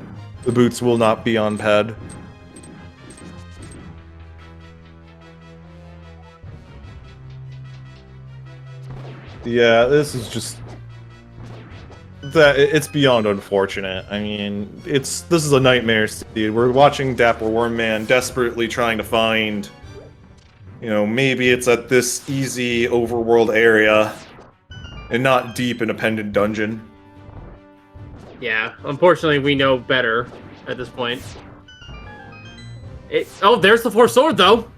the boots will not be on ped. Yeah, this is just... it's beyond unfortunate. I mean, this is a nightmare seed. We're watching DapperWormMan desperately trying to find, you know, maybe it's at this easy overworld area and not deep in a pendant dungeon. Yeah, unfortunately we know better at this point. Oh, there's the fourth sword though!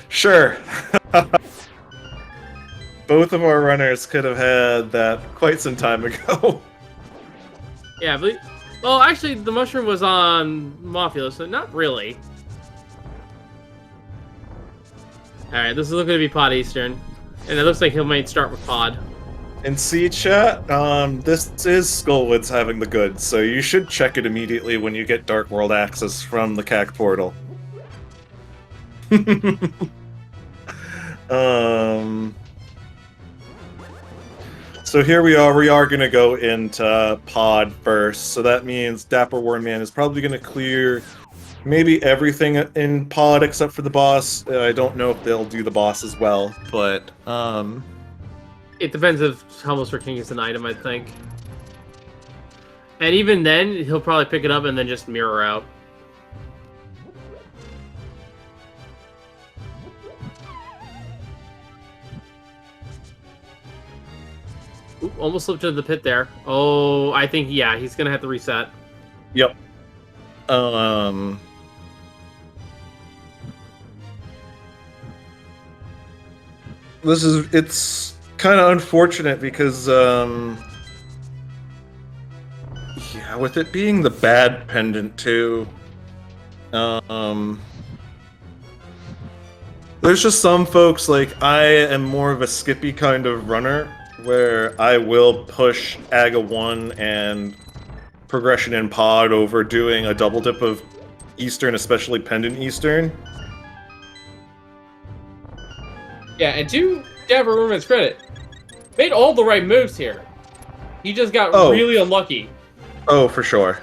Sure. Both of our runners could have had that quite some time ago. Yeah, but... Well, actually, the mushroom was on Mafia, so not really. Alright, this is looking to be Pod Eastern. And it looks like he might start with Pod. And see, chat, this is Skullwoods having the goods, so you should check it immediately when you get Dark World access from the CAC portal. So here we are going to go into Pod first, so that means DapperWormMan is probably going to clear maybe everything in Pod except for the boss. I don't know if they'll do the boss as well, but, It depends if Helmholtz King is an item, I think. And even then, he'll probably pick it up and then just mirror out. Ooh, almost slipped into the pit there. Oh, I think, yeah, he's going to have to reset. Yep. It's kind of unfortunate because, yeah, with it being the bad pendant too, there's just some folks, like, I am more of a skippy kind of runner, where I will push Aga 1 and progression in Pod over doing a double dip of Eastern, especially Pendant Eastern. Yeah, and to DapperWormMan's credit, made all the right moves here. He just got really unlucky. Oh, for sure.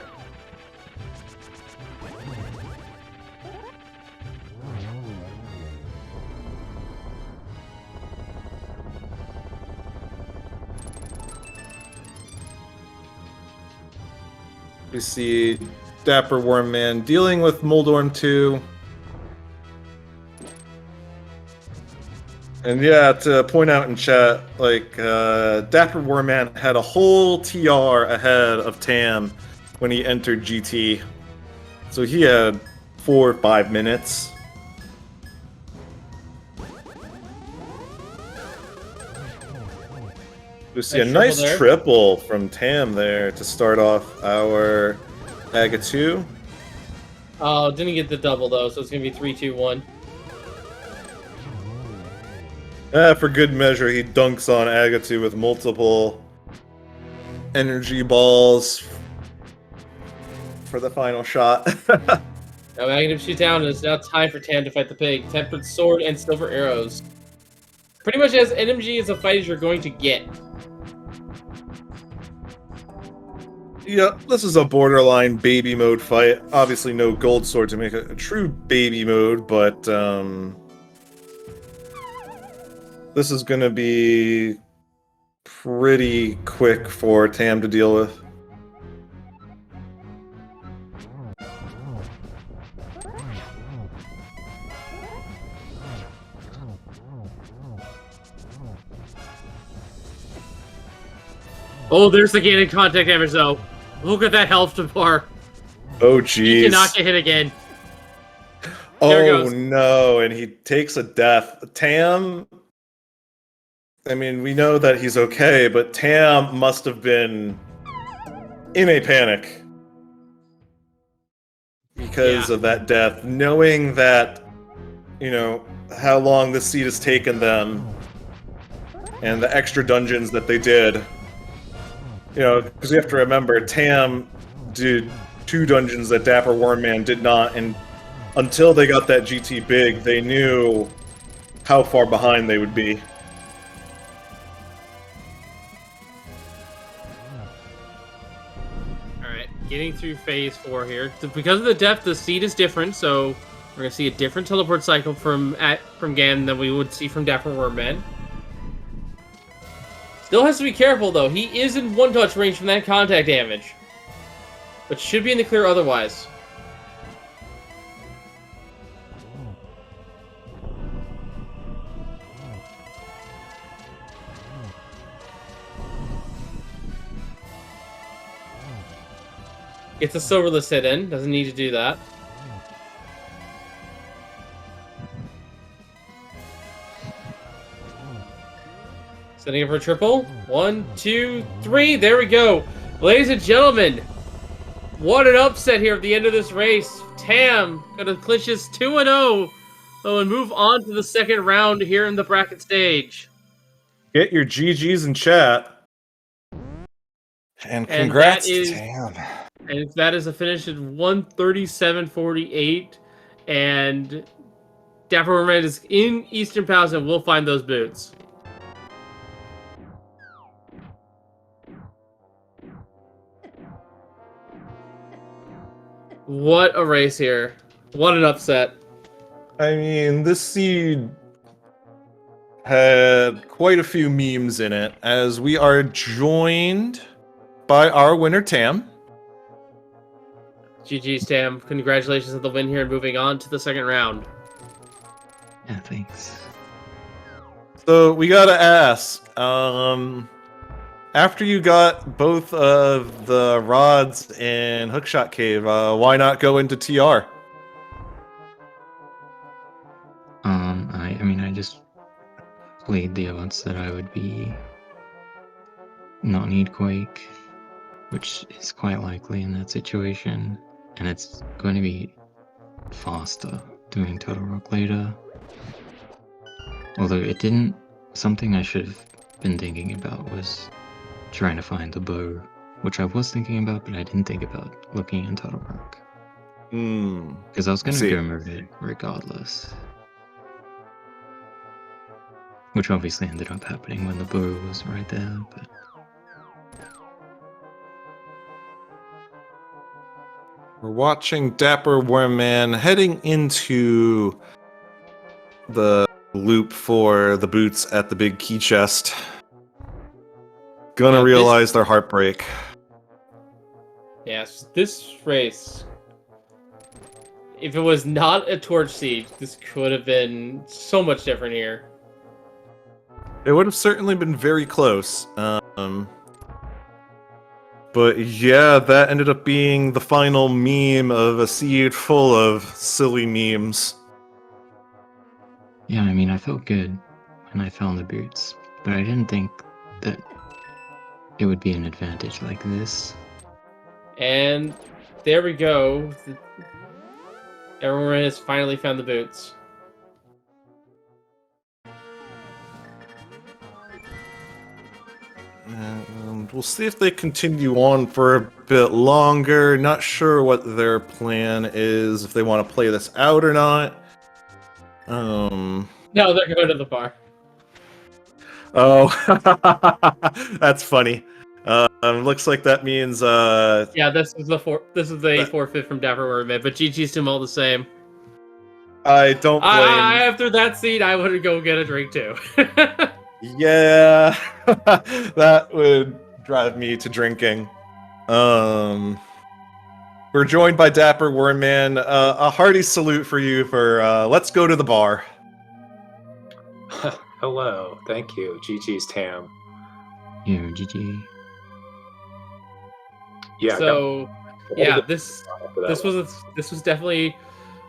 We see DapperWormMan dealing with Moldorm 2. And yeah, to point out in chat, like, DapperWormMan had a whole TR ahead of Tam when he entered GT. So he had 4 or 5 minutes. We see a nice triple from Tam there to start off our Aga 2. Oh, didn't get the double though, so it's gonna be 3-2-1. For good measure, he dunks on Aga 2 with multiple energy balls for the final shot. Now Magnum shoot down, and it's now time for Tam to fight the pig. Tempered sword and silver arrows. Pretty much as NMG as a fight as you're going to get. Yeah, this is a borderline baby mode fight. Obviously no gold sword to make it a true baby mode, but this is gonna be pretty quick for Tam to deal with. Oh, there's the gain in contact damage though. Look at that health bar. Oh jeez. He cannot get hit again. Oh no, and he takes a death. Tam, I mean, we know that he's okay, but Tam must have been in a panic because of that death, knowing that, you know, how long this seed has taken them and the extra dungeons that they did. You know, because you have to remember, Tam did 2 dungeons that DapperWormMan did not, and until they got that GT big, they knew how far behind they would be. Alright, getting through phase 4 here. Because of the depth, the seed is different, so we're going to see a different teleport cycle from Gan than we would see from DapperWormMan. Still has to be careful, though. He is in one-touch range from that contact damage. But should be in the clear otherwise. Gets a silverless hit in. Doesn't need to do that. Setting up for a triple. 1, 2, 3. There we go. Ladies and gentlemen, what an upset here at the end of this race. Tam gonna clinch his 2-0 Oh, and move on to the second round here in the bracket stage. Get your GGs in chat. And congrats to Tam. And that is a finish at 137.48. And DapperWormMan is in Eastern Palace and will find those boots. What a race here. What an upset. I mean, this seed had quite a few memes in it, as we are joined by our winner, Tam. GG's, Tam. Congratulations on the win here and moving on to the second round. Yeah, thanks. So we gotta ask, after you got both of the rods in Hookshot Cave, why not go into TR? I mean, I just played the odds that I would be not need Quake, which is quite likely in that situation, and it's going to be faster doing Total Rock later. Although it didn't, something I should have been thinking about was trying to find the bow, which I was thinking about, but I didn't think about looking in Total Rock. Because I was going to go move it regardless. Which obviously ended up happening when the bow was right there, but... We're watching DapperWormMan heading into the loop for the boots at the big key chest. Gonna realize their heartbreak. Yes, this race, if it was not a torch siege, this could have been so much different here. It would have certainly been very close. But yeah, that ended up being the final meme of a seed full of silly memes. Yeah, I mean, I felt good when I found the boots, but I didn't think that it would be an advantage like this. And there we go. Everyone has finally found the boots. And we'll see if they continue on for a bit longer. Not sure what their plan is, if they want to play this out or not. No, they're going to the bar. Oh, that's funny. Looks like that means yeah, this is a forfeit from DapperWormMan, but GG's to them all the same. I don't blame. After that scene, I would go get a drink too. Yeah, that would drive me to drinking. We're joined by DapperWormMan. A hearty salute for you for let's go to the bar. Hello, thank you. GG's Tam. Yeah, GG. Yeah. So, yeah, this was definitely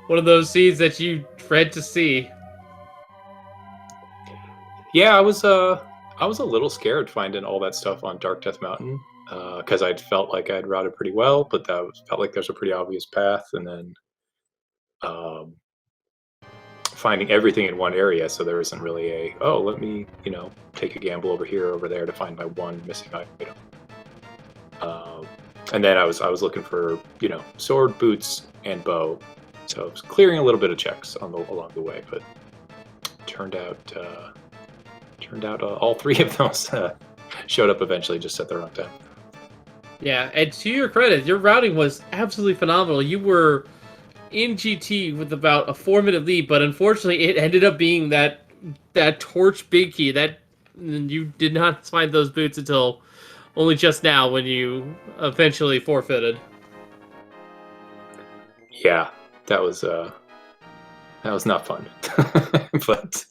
one of those scenes that you dread to see. Yeah, I was a little scared finding all that stuff on Dark Death Mountain because I felt like I'd routed pretty well, but felt like there's a pretty obvious path, and then finding everything in one area, so there isn't really let me take a gamble over here, over there to find my one missing item. And then I was looking for sword, boots, and bow, so I was clearing a little bit of checks along the way, but turned out all three of those showed up eventually, just at the wrong time. Yeah, and to your credit, your routing was absolutely phenomenal. You were in GT with about a 4-minute lead, but unfortunately it ended up being that torch big key that you did not find those boots until only just now when you eventually forfeited. Yeah, that was not fun. But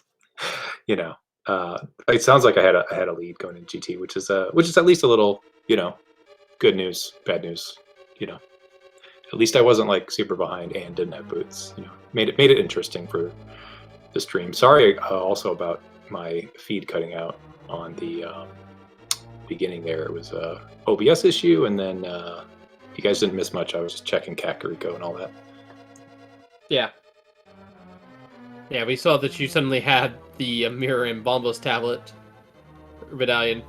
it sounds like I had a lead going in GT, which is at least a little good news, bad news. At least I wasn't like super behind and didn't have boots. Made it interesting for the stream. Sorry also about my feed cutting out on the beginning there. It was a OBS issue, and then you guys didn't miss much. I was just checking Kakariko and all that. Yeah, Yeah, we saw that you suddenly had the mirror and Bombos tablet medallion.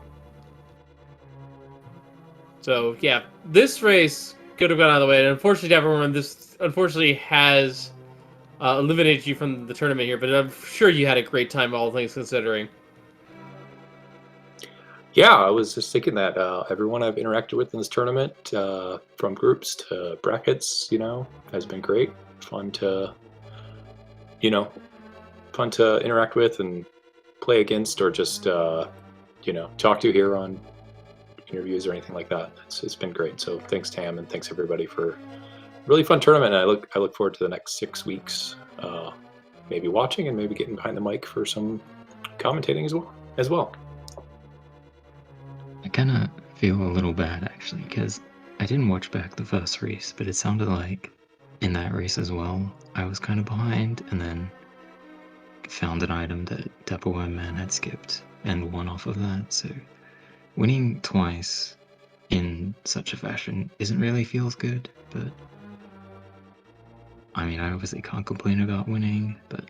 So yeah, this race could have gone out of the way, and unfortunately, everyone, this unfortunately has eliminated you from the tournament here. But I'm sure you had a great time, all things considering. Yeah, I was just thinking that everyone I've interacted with in this tournament, from groups to brackets, has been great. Fun to, fun to interact with and play against, or just, talk to here on interviews or anything like that. It's been great. So thanks, Tam, and thanks everybody for a really fun tournament. I look forward to the next 6 weeks, maybe watching and maybe getting behind the mic for some commentating as well. I kind of feel a little bad actually, because I didn't watch back the first race, but it sounded like in that race as well, I was kind of behind, and then found an item that DapperWormMan had skipped and won off of that. So winning twice in such a fashion isn't really feels good, but I mean, I obviously can't complain about winning, but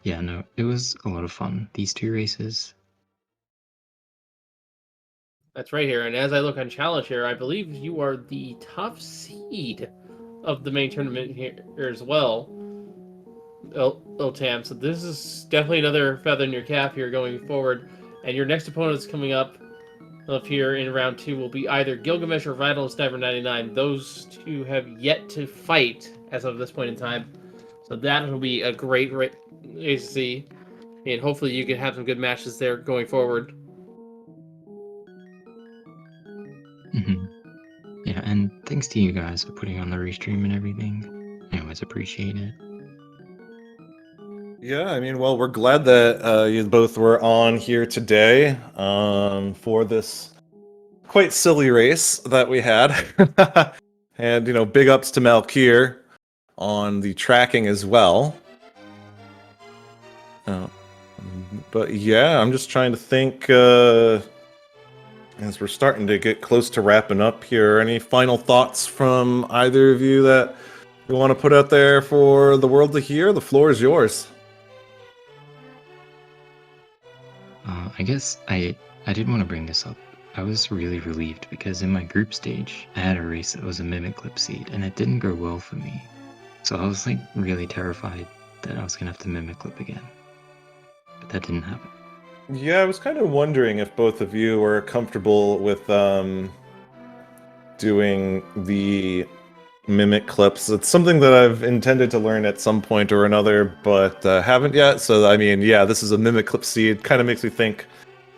yeah, no, it was a lot of fun. These 2 races. That's right here. And as I look on challenge here, I believe you are the top seed of the main tournament here as well, Tam. So this is definitely another feather in your cap here going forward. And your next opponent is coming up here in round 2 will be either Gilgamesh or Rattle Sniper 99. Those two have yet to fight as of this point in time. So that will be a great race to see. And hopefully you can have some good matches there going forward. Yeah, and thanks to you guys for putting on the restream and everything. I always appreciate it. Yeah, I mean, well, we're glad that you both were on here today for this quite silly race that we had. And, big ups to Malkier on the tracking as well. But yeah, I'm just trying to think, as we're starting to get close to wrapping up here, any final thoughts from either of you that you want to put out there for the world to hear? The floor is yours. I guess I did want to bring this up. I was really relieved because in my group stage, I had a race that was a Mimic Clip seed, and it didn't go well for me. So I was like really terrified that I was gonna have to Mimic Clip again. But that didn't happen. Yeah, I was kind of wondering if both of you were comfortable with doing the mimic clips. It's something that I've intended to learn at some point or another, but haven't yet. So, I mean, yeah, this is a mimic clip seed. Kind of makes me think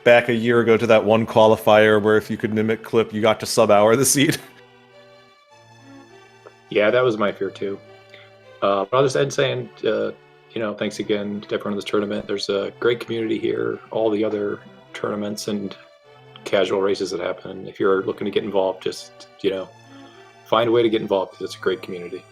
back a year ago to that one qualifier where if you could mimic clip, you got to sub-hour the seed. Yeah, that was my fear too. But I'll just end saying, thanks again to everyone in this tournament. There's a great community here. All the other tournaments and casual races that happen. If you're looking to get involved, just, find a way to get involved because it's a great community.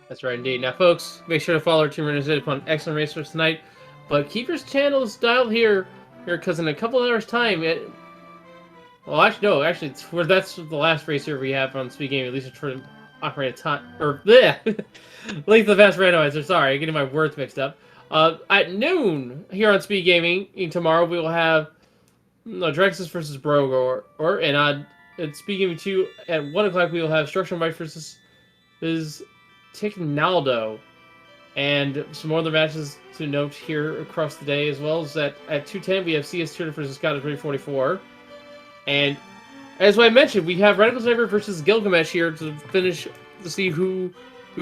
That's right, indeed. Now, folks, make sure to follow our team runners upon excellent racers tonight. But keep your channels dialed here, because in a couple of hours' time, that's the last racer we have on SpeedGaming, at least for operated time, or length of fast randomizer. Sorry, I'm getting my words mixed up. At noon here on SpeedGaming tomorrow, we will have Drexus versus Brogue, and at SpeedGaming 2 at 1 o'clock we will have Structural Mike versus Tignaldo. And some more other matches to note here across the day, as well as that at 2:10 we have CS Tutor versus Scottish 344. And as I mentioned, we have Radical Sniper versus Gilgamesh here to finish to see who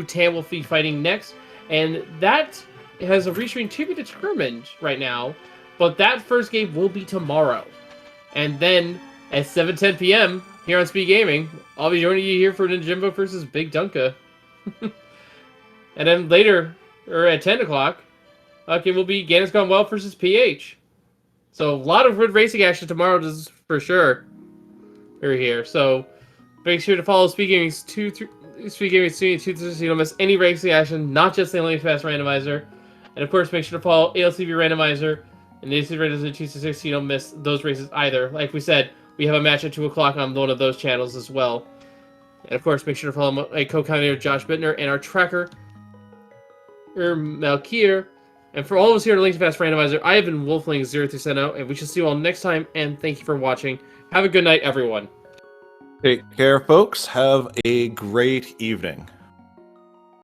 Tam will be fighting next. And that has a restream to be determined right now, but that first game will be tomorrow. And then at 7:10 p.m. here on SpeedGaming, I'll be joining you here for Ninjimbo versus Big Dunka. And then later, or at 10 o'clock, will be Gannis Gone Well versus PH. So a lot of good racing action tomorrow, just for sure. We're here. So make sure to follow SpeedGaming's SpeedGaming 2 so you don't miss any racing action, not just the Only Fast Randomizer. And of course, make sure to follow ALTTPR Randomizer and ALTTPR Randomizer 266 so you don't miss those races either. Like we said, we have a match at 2 o'clock on one of those channels as well. And of course, make sure to follow my co-commentator Josh Bittner and our tracker, Malkier. And for all of us here at Link's Fast Randomizer, I have been Wolfling0370, and we shall see you all next time, and thank you for watching. Have a good night, everyone. Take care, folks. Have a great evening.